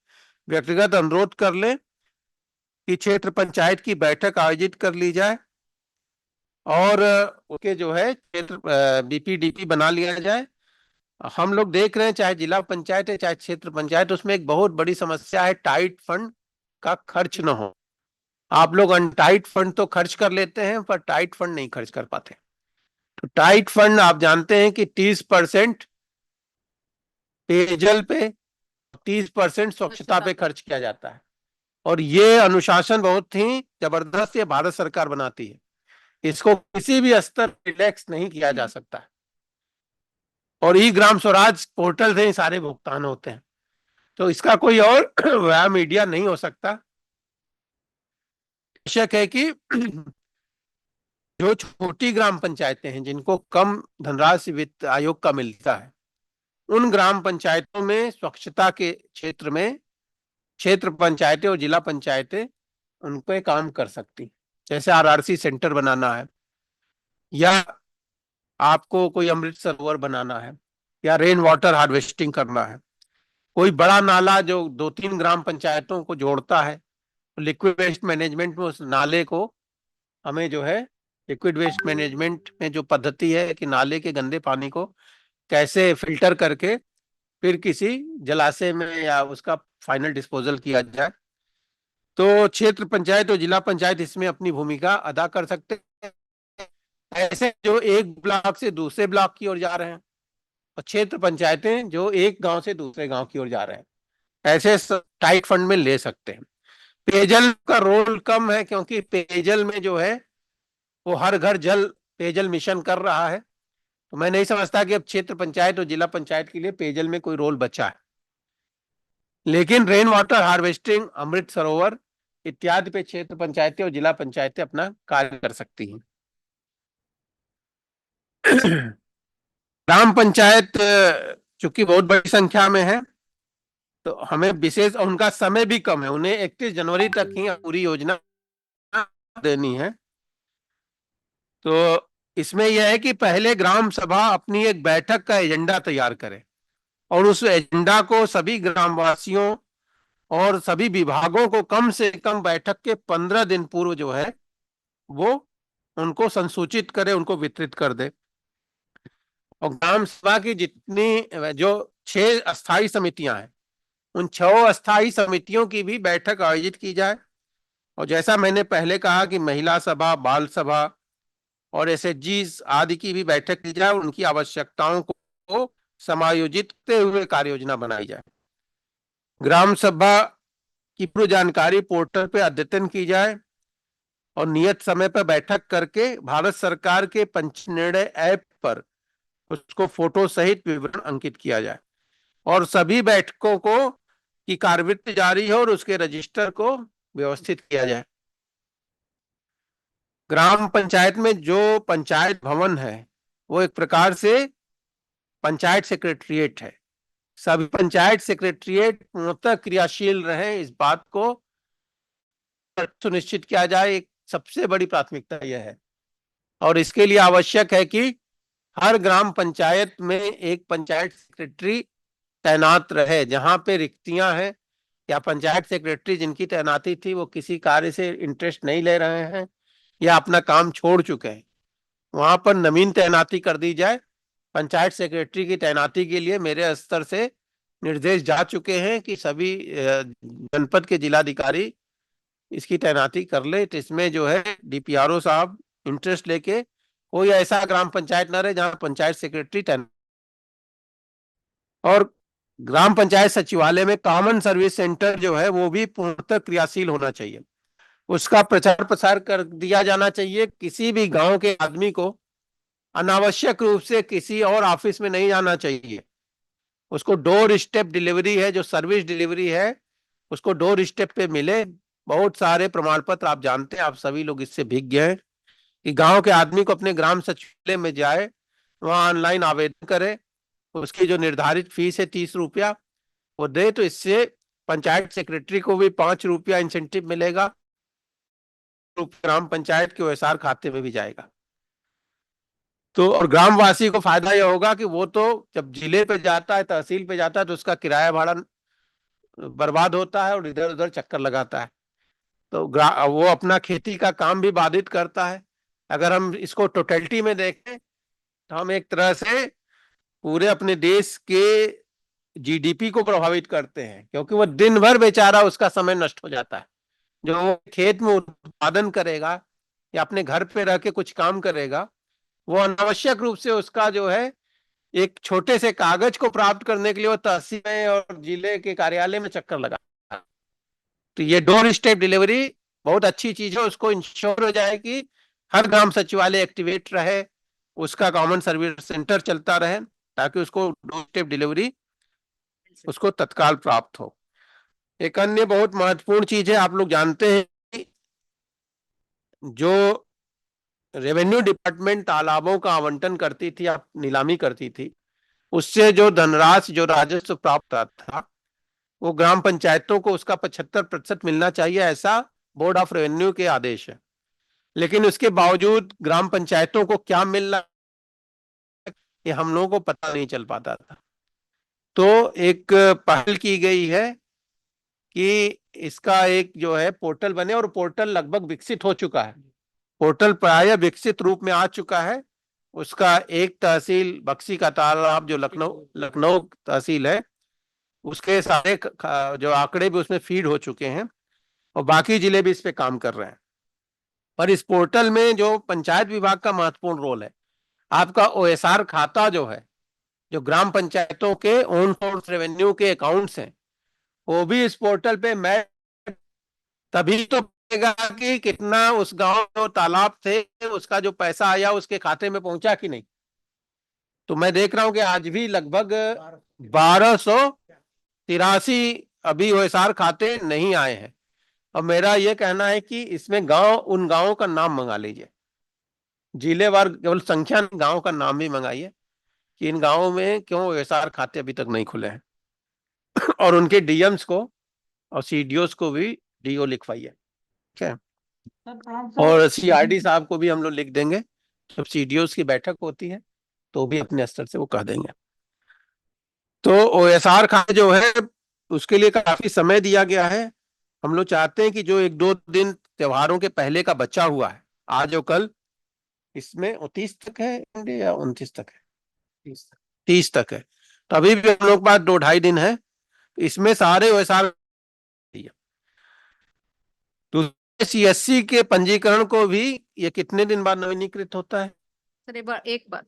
व्यक्तिगत अनुरोध कर लें कि क्षेत्र पंचायत की बैठक आयोजित कर ली जाए और उसके जो है क्षेत्र बीपीडीपी बना लिया जाए। हम लोग देख रहे हैं चाहे जिला पंचायत है चाहे क्षेत्र पंचायत, उसमें एक बहुत बड़ी समस्या है टाइट फंड का खर्च न हो। आप लोग अनटाइट फंड तो खर्च कर लेते हैं पर टाइट फंड नहीं खर्च कर पाते। तो टाइट फंड आप जानते हैं कि 30% पेयजल पे, 30% स्वच्छता पे खर्च किया जाता है और ये अनुशासन बहुत ही जबरदस्त ये भारत सरकार बनाती है। इसको किसी भी स्तर रिलैक्स नहीं किया जा सकता है और ई ग्राम स्वराज पोर्टल से सारे भुगतान होते हैं। तो इसका कोई और वह मीडिया नहीं हो सकता। आवश्यक है कि जो छोटी ग्राम पंचायतें हैं जिनको कम धनराशि वित्त आयोग का मिलता है, उन ग्राम पंचायतों में स्वच्छता के क्षेत्र में क्षेत्र पंचायतें और जिला पंचायतें उन पे काम कर सकती। जैसे आरआरसी सेंटर बनाना है या आपको कोई अमृत सरोवर बनाना है या रेन वाटर हार्वेस्टिंग करना है, कोई बड़ा नाला जो 2-3 ग्राम पंचायतों को जोड़ता है, लिक्विड वेस्ट मैनेजमेंट में उस नाले को हमें जो है लिक्विड वेस्ट मैनेजमेंट में जो पद्धति है कि नाले के गंदे पानी को कैसे फिल्टर करके फिर किसी जलाशय में या उसका फाइनल डिस्पोजल किया जाए। तो क्षेत्र पंचायत और जिला पंचायत इसमें अपनी भूमिका अदा कर सकते हैं। ऐसे जो एक ब्लॉक से दूसरे ब्लॉक की ओर जा रहे हैं और क्षेत्र पंचायतें जो एक गांव से दूसरे गांव की ओर जा रहे हैं, ऐसे टाइट फंड में ले सकते हैं। पेयजल का रोल कम है क्योंकि पेयजल में जो है वो हर घर जल पेयजल मिशन कर रहा है। तो मैं नहीं समझता कि अब क्षेत्र पंचायत और जिला पंचायत के लिए पेयजल में कोई रोल बचा है, लेकिन rain water harvesting, Amrit Sarovar इत्यादि पे क्षेत्र पंचायतें और जिला पंचायतें अपना कार्य कर सकती हैं। ग्राम पंचायत चूंकि बहुत बड़ी संख्या में है तो हमें विशेष, उनका समय भी कम है, उन्हें 31 जनवरी तक ही पूरी योजना देनी है। तो इसमें यह है कि पहले ग्राम सभा अपनी एक बैठक का एजेंडा तैयार करे और उस एजेंडा को सभी ग्रामवासियों और सभी विभागों को कम से कम बैठक के 15 दिन पूर्व जो है वो उनको संसूचित करे, उनको वितरित कर दे। और ग्राम सभा की जितनी जो 6 अस्थायी समितियां हैं, उन 6 अस्थायी समितियों की भी बैठक आयोजित की जाए। और जैसा मैंने पहले कहा कि महिला सभा, बाल सभा और एसएचजी आदि की भी बैठक की जाए, उनकी आवश्यकताओं को समायोजित करते हुए कार्य योजना बनाई जाए। ग्राम सभा की पूर्व जानकारी पोर्टल पे अद्यतन की जाए और नियत समय पर बैठक करके भारत सरकार के पंच निर्णय ऐप पर उसको फोटो सहित विवरण अंकित किया जाए और सभी बैठकों को की कार्यवृत्ति जारी है और उसके रजिस्टर को व्यवस्थित किया जाए। ग्राम पंचायत में जो पंचायत भवन है वो एक प्रकार से पंचायत सेक्रेटरिएट है। सभी पंचायत सेक्रेटरिएट पूर्णतः क्रियाशील रहे, इस बात को सुनिश्चित किया जाए, एक सबसे बड़ी प्राथमिकता यह है। और इसके लिए आवश्यक है कि हर ग्राम पंचायत में एक पंचायत सेक्रेटरी तैनात रहे। जहां पे रिक्तियां हैं या पंचायत सेक्रेटरी जिनकी तैनाती थी वो किसी कार्य से इंटरेस्ट नहीं ले रहे हैं या अपना काम छोड़ चुके हैं, वहां पर नवीन तैनाती कर दी जाए। पंचायत सेक्रेटरी की तैनाती के लिए मेरे स्तर से निर्देश जा चुके हैं कि सभी जनपद के जिलाधिकारी इसकी तैनाती कर ले। तो इसमें जो है डीपीआरओ साहब इंटरेस्ट लेके कोई ऐसा ग्राम पंचायत न रहे जहां पंचायत सेक्रेटरी तैनात। और ग्राम पंचायत सचिवालय में कॉमन सर्विस सेंटर जो है वो भी पूर्णतः क्रियाशील होना चाहिए, उसका प्रचार प्रसार कर दिया जाना चाहिए। किसी भी गांव के आदमी को अनावश्यक रूप से किसी और ऑफिस में नहीं जाना चाहिए। उसको डोर स्टेप डिलीवरी है, जो सर्विस डिलीवरी है, उसको डोर स्टेप पे मिले। बहुत सारे प्रमाण पत्र आप जानते हैं, आप सभी लोग इससे भीग हैं कि गांव के आदमी को अपने ग्राम सचिवालय में जाए, वहां ऑनलाइन आवेदन करे, उसकी जो निर्धारित फीस है 30 रुपया वो दे, तो इससे पंचायत सेक्रेटरी को भी 5 रुपया इंसेंटिव मिलेगा, ग्राम पंचायत के ओएसआर खाते में भी जाएगा। तो और ग्रामवासी को फायदा यह होगा कि वो तो जब जिले पे जाता है, तहसील पे जाता है, तो उसका किराया भाड़ा बर्बाद होता है और इधर उधर चक्कर लगाता है, तो वो अपना खेती का काम भी बाधित करता है। अगर हम इसको टोटलिटी में देखें तो हम एक तरह से पूरे अपने देश के जीडीपी को प्रभावित करते हैं, क्योंकि वो दिन भर बेचारा उसका समय नष्ट हो जाता है। जो वो खेत में उत्पादन करेगा या अपने घर पे रह के कुछ काम करेगा, वो अनावश्यक रूप से उसका जो है एक छोटे से कागज को प्राप्त करने के लिए वो तहसील में और जिले के कार्यालय में चक्कर लगा। तो ये डोर स्टेप डिलीवरी बहुत अच्छी चीज है, उसको इंश्योर हो जाए कि हर ग्राम सचिवालय एक्टिवेट रहे, उसका कॉमन सर्विस सेंटर चलता रहे, ताकि उसको डोर स्टेप डिलीवरी उसको तत्काल प्राप्त हो। एक अन्य बहुत महत्वपूर्ण चीज है, आप लोग जानते हैं जो रेवेन्यू डिपार्टमेंट तालाबों का आवंटन करती थी, आप नीलामी करती थी, उससे जो धनराशि जो राजस्व प्राप्त था वो ग्राम पंचायतों को उसका 75% मिलना चाहिए, ऐसा बोर्ड ऑफ रेवेन्यू के आदेश है। लेकिन उसके बावजूद ग्राम पंचायतों को क्या मिल रहा है ये हम लोगों को पता नहीं चल पाता था। तो एक पहल की गई है कि इसका एक जो है पोर्टल बने, और पोर्टल लगभग विकसित हो चुका है, पोर्टल प्राय विकसित रूप में आ चुका है। उसका एक तहसील बक्सी का तालाब जो लखनऊ तहसील है, उसके सारे जो आंकड़े भी उसमें फीड हो चुके हैं, और बाकी जिले भी इस पे काम कर रहे हैं। पर इस पोर्टल में जो पंचायत विभाग का महत्वपूर्ण रोल है, आपका ओएसआर खाता जो है, जो ग्राम पंचायतों के ओन सोर्स रेवेन्यू के अकाउंट्स हैं, वो भी इस पोर्टल पे मैप तभी तो पाएगा कि कितना उस गांव में तालाब थे, उसका जो पैसा आया उसके खाते में पहुंचा कि नहीं। तो मैं देख रहा हूं कि आज भी लगभग 1283 अभी ओएसआर खाते नहीं आए हैं। और मेरा यह कहना है कि इसमें उन गांवों का नाम मंगा लीजिए, जिलेवार केवल संख्या, गांव का नाम भी मंगाइए कि इन गांवों में क्यों ओएसआर खाते अभी तक नहीं खुले हैं, और उनके डीएम्स को और सीडीओस को भी डीओ लिखवाइए, ठीक है। और सीआरडी साहब को भी हम लोग लिख देंगे, जब सीडीओस की बैठक होती है तो भी अपने स्तर से वो कह देंगे। तो ओएसआर खाते जो है उसके लिए काफी समय दिया गया है। हम लोग चाहते हैं कि जो 1-2 दिन त्योहारों के पहले का बचा हुआ है, आज और कल, इसमें 30 तक है या 29 तक है, 30 तक है, तो अभी भी हम लोग पास 2-2.5 दिन है, इसमें सारे ओएसआर। तो सीएससी के पंजीकरण को भी ये कितने दिन बाद नवीनीकृत होता है? सर एक बार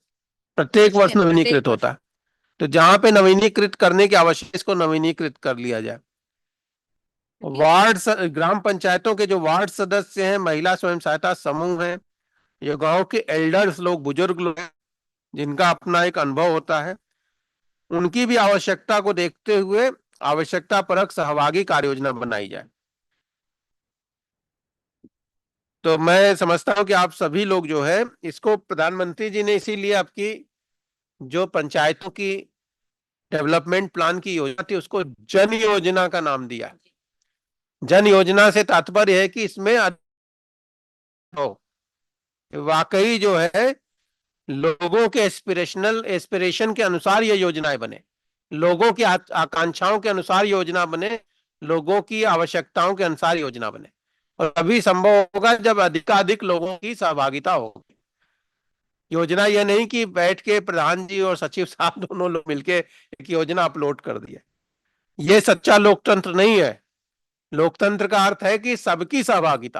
प्रत्येक वर्ष नवीनीकृत होता है। तो जहां पे नवीनीकृत करने की आवश्यकता, इसको नवीनीकृत कर लिया जाए। वार्ड ग्राम पंचायतों के जो वार्ड सदस्य हैं, महिला स्वयं सहायता समूह हैं, ये गांव के एल्डर्स लोग, बुजुर्ग लोग, जिनका अपना एक अनुभव होता है, उनकी भी आवश्यकता को देखते हुए आवश्यकता परक सहभागी कार्य योजना बनाई जाए। तो मैं समझता हूं कि आप सभी लोग जो है इसको, प्रधानमंत्री जी ने इसीलिए आपकी जो पंचायतों की डेवलपमेंट प्लान की योजना थी उसको जन योजना का नाम दिया। जन योजना से तात्पर्य है कि इसमें वाकई जो है लोगों के एस्पिरेशन के अनुसार ये योजनाएं बने, लोगों की आकांक्षाओं के अनुसार योजना बने, लोगों की आवश्यकताओं के अनुसार योजना बने। और अभी संभव होगा जब अधिकाधिक लोगों की सहभागिता होगी। योजना यह नहीं कि बैठ के प्रधान जी और सचिव साहब दोनों लोग मिलके एक योजना अपलोड कर दिए, ये सच्चा लोकतंत्र नहीं है। लोकतंत्र का अर्थ है कि सबकी सहभागिता।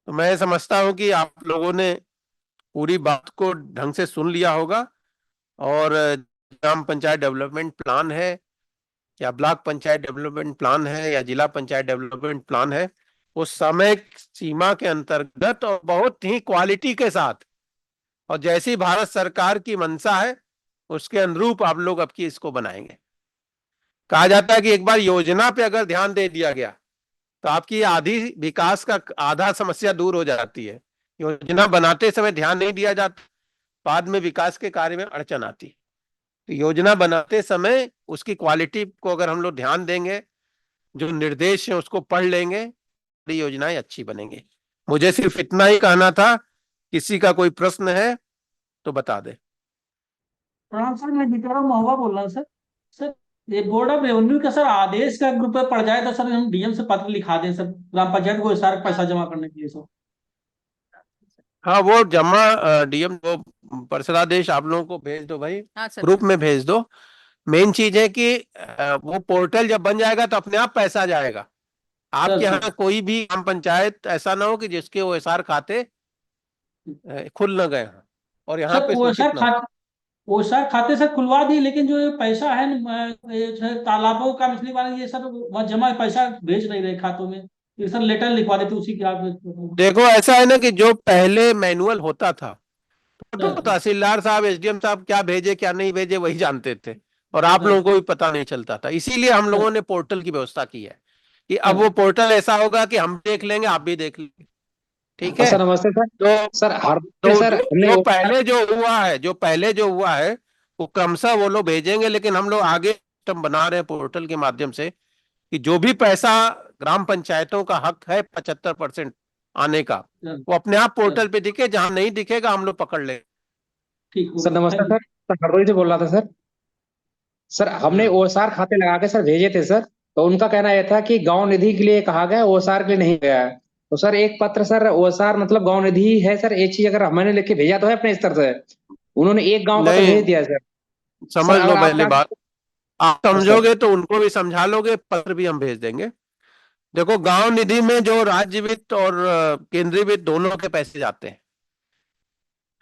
तो मैं समझता हूं कि आप लोगों ने पूरी बात को ढंग से सुन लिया होगा, और ग्राम पंचायत डेवलपमेंट प्लान है या ब्लॉक पंचायत डेवलपमेंट प्लान है या जिला पंचायत डेवलपमेंट प्लान है, वो समय सीमा के अंतर्गत और बहुत ही क्वालिटी के साथ और जैसी भारत सरकार की मंशा है उसके अनुरूप आप लोग अब की इसको बनाएंगे। कहा जाता है कि एक बार योजना पे अगर ध्यान दे दिया गया तो आपकी आधी विकास का आधा समस्या दूर हो जाती है। योजना बनाते समय ध्यान नहीं दिया जाता, बाद में विकास के कार्य में अड़चन आती है। तो योजना बनाते समय उसकी क्वालिटी को अगर हम लोग ध्यान देंगे, जो निर्देश है उसको पढ़ लेंगे, योजनाएं अच्छी बनेंगी। मुझे सिर्फ इतना ही कहना था। किसी का कोई प्रश्न है तो बता दे। प्रणाम सर, मैं बिकाराम महोबा बोल रहा हूँ सर। सर, ये बोर्ड ऑफ रेवेन्यू का सर आदेश का ग्रुप पे पड़ जाए तो सर हम डीएम से पत्र लिखा दें सर, ग्राम पंचायत को सारा पैसा जमा करने के लिए सर। हाँ, वो जमा डीएम वो परिषदादेश आप लोगों को भेज दो भाई, हाँ सर। ग्रुप में भेज दो। मेन चीज है कि वो पोर्टल जब बन जाएगा तो अपने आप पैसा जाएगा। आपके यहाँ कोई भी ग्राम पंचायत ऐसा ना हो कि जिसके ओएसआर खाते खुल न गए हों और यहाँ पे सूचित ना हो। ओएसआर खाते सर खुलवा दिए, लेकिन जो ये पैसा है ये तालाबों का मछली वाला ये सर वहाँ जमा पैसा भेज नहीं रहे खातों में। ये सर लेटर लिखवा देते उसी के आप। देखो ऐसा है ना कि जो पहले मैनुअल होता था तो तहसीलदार साहब एसडीएम साहब क्या भेजे क्या नहीं भेजे वही जानते थे और आप लोगों को भी पता नहीं चलता था। इसीलिए हम लोगों ने पोर्टल की व्यवस्था की है कि अब वो पोर्टल ऐसा होगा कि हम देख लेंगे, आप भी देख लेंगे। ठीक है सर, नमस्ते सर। तो सर जो पहले जो हुआ है वो क्रमशः वो लोग भेजेंगे, लेकिन हम लोग आगे सिस्टम बना रहे हैं पोर्टल के माध्यम से कि जो भी पैसा ग्राम पंचायतों का हक है 75% आने का वो अपने आप पोर्टल पे दिखे, जहां नहीं दिखेगा हम लोग पकड़ ले। सर नमस्ते सर, हरदोई से बोल रहा था सर। सर हमने ओएसआर खाते लगा के सर भेजे थे सर, तो उनका कहना यह था कि गांव निधि के लिए कहा गया, ओएसआर के लिए नहीं गया है। तो सर एक पत्र सर ओएसआर मतलब गांव निधि है सर, एक चीज अगर मैंने लिख के भेजा तो है अपने स्तर से, उन्होंने एक गांव का तो भेज दिया सर। समझ लो पहले बात, आप समझोगे तो उनको भी समझा लोगे, पत्र भी हम भेज देंगे। देखो गांव निधि में जो राज्य वित्त और केंद्रीय वित्त दोनों के पैसे जाते हैं,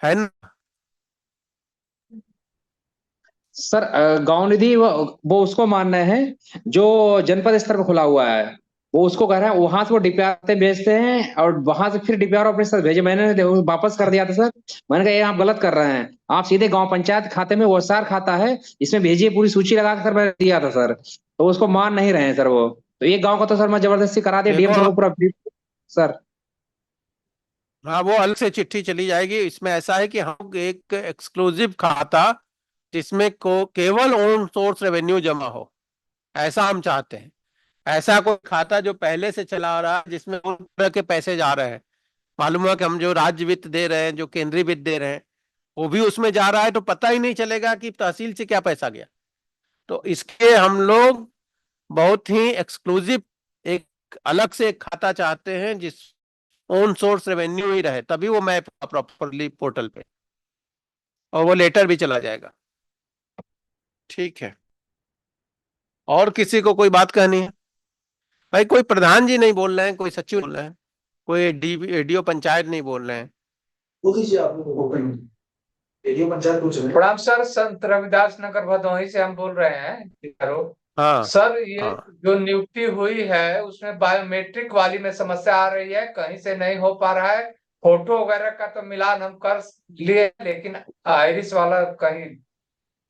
है ना सर? गांव निधि वो उसको मानना है जो जनपद स्तर पर खुला हुआ है, वो उसको कह रहा है वहां से वो डीपीआर भेजते हैं और वहां से फिर डीपीआर अपने साथ भेजे। मैंने वापस कर दिया था सर, मैंने कहा ये आप गलत कर रहे हैं, आप सीधे गांव पंचायत खाते में ओएसआर खाता है इसमें भेजिए, पूरी सूची लगा कर मैंने दिया था सर। तो उसको मान नहीं रहे हैं सर वो। तो एक गाँव का तो सर मैं जबरदस्ती करा दिया डीएम सर को पूरा सर। हाँ, वो अलग से चिट्ठी चली जाएगी। इसमें ऐसा है कि हम एक एक्सक्लूसिव खाता जिसमें को केवल ओन सोर्स रेवेन्यू जमा हो, ऐसा हम चाहते हैं। ऐसा कोई खाता जो पहले से चला आ रहा है जिसमें उन तरह के पैसे जा रहे हैं, मालूम हुआ कि हम जो राज्य वित्त दे रहे हैं, जो केंद्रीय वित्त दे रहे हैं, वो भी उसमें जा रहा है, तो पता ही नहीं चलेगा कि तहसील से क्या पैसा गया। तो इसके हम लोग बहुत ही एक्सक्लूसिव एक अलग से एक खाता चाहते हैं जिस ओन सोर्स रेवेन्यू ही रहे, तभी वो मैप प्रॉपरली पोर्टल पे, और वो लेटर भी चला जाएगा। ठीक है, और किसी को कोई बात कहनी है? भाई कोई प्रधान जी नहीं बोल रहे हैं, कोई सचिव बोल रहे हैं, कोई एडीओ पंचायत नहीं बोल रहे हैं। प्रणाम सर, संत रविदास नगर भदोही से हम बोल रहे हैं। हाँ सर, ये जो नियुक्ति हुई है उसमें बायोमेट्रिक वाली में समस्या आ रही है, कहीं से नहीं हो पा रहा है। फोटो वगैरह का तो मिलान हम कर लिए, लेकिन आइरिस वाला कहीं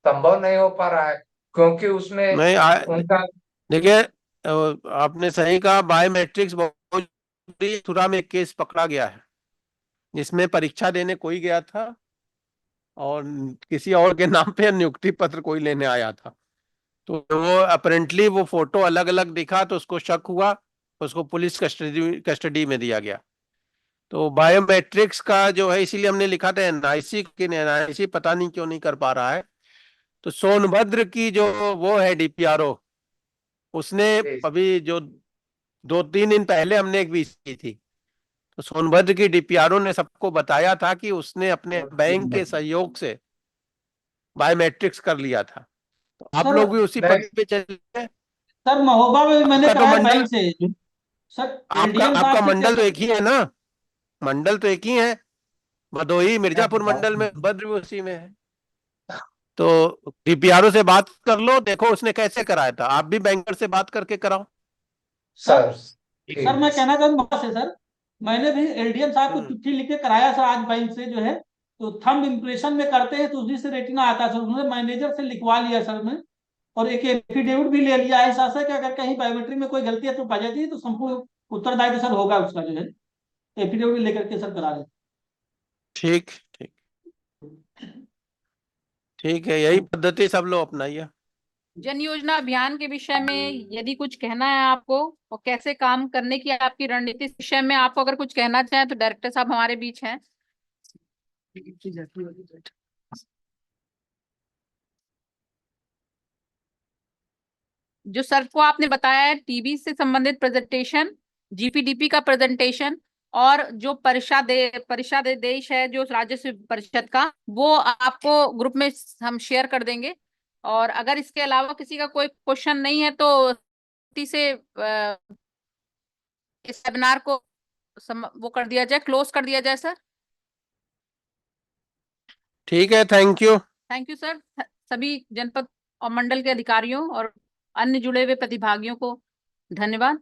संभव नहीं हो पा रहा है, क्योंकि उसमें उनका देखिए आपने सही कहा, बायोमेट्रिक्स मथुरा में एक केस पकड़ा गया है जिसमें परीक्षा देने कोई गया था और किसी और के नाम पे नियुक्ति पत्र कोई लेने आया था, तो वो अपेरेंटली वो फोटो अलग अलग दिखा, तो उसको शक हुआ, उसको पुलिस कस्टडी में दिया गया। तो बायोमेट्रिक्स का जो है, इसीलिए हमने लिखा था एनआईसी की, एनआईसी पता नहीं क्यों नहीं कर पा रहा है। तो सोनभद्र की जो वो है डीपीआरओ, उसने अभी जो 2-3 दिन पहले हमने एक वीसी की थी, तो सोनभद्र की डीपीआरओ ने सबको बताया था कि उसने अपने बैंक के सहयोग से बायोमेट्रिक्स कर लिया था। तो आप लोग भी उसी पद पे चले सर। महोबा में मैंने कराया बैंक से सर। आपका मंडल तो एक ही है ना, मंडल तो एक ही है, भदोही मिर्जापुर मंडल में, भद्र भी उसी में है। तो डीपीआरओ से बात कर लो, देखो उसने कैसे कराया था, आप भी बैंकर से बात करके कराओ। सर मैं कहना चाहूँ से सर, मैंने भी एलडीएम साहब को चिट्ठी लिख के कराया सर आज बैंक से जो है, तो थंब इम्प्रेशन में करते हैं तो उसी से रेटिना आता है सर। उन्होंने मैनेजर से लिखवा लिया सर में, और एक एफिडेविट भी ले लिया है इस आशा कि अगर कहीं बायोमेट्रिक में कोई गलती है तो पा जाती है तो संपूर्ण उत्तरदायित्व सर होगा उसका जो है, एफिडेविट लेकर के सर करा रहे। ठीक ठीक ठीक है, यही पद्धति सब लोग अपनाइए। जन योजना अभियान के विषय में यदि कुछ कहना है आपको और कैसे काम करने की आपकी रणनीति, इस विषय में आपको अगर कुछ कहना चाहें तो डायरेक्टर साहब हमारे बीच हैं। जो सर को आपने बताया है टीबी से संबंधित प्रेजेंटेशन, जीपीडीपी का प्रेजेंटेशन, और जो परिषादेश है जो राज्य परिषद का, वो आपको ग्रुप में हम शेयर कर देंगे। और अगर इसके अलावा किसी का कोई क्वेश्चन नहीं है तो से इस वेबिनार को वो कर दिया जाए, क्लोज कर दिया जाए सर। ठीक है, thank you. Thank you sir. सभी जनपद और मंडल के अधिकारियों और अन्य जुड़े हुए प्रतिभागियों को धन्यवाद।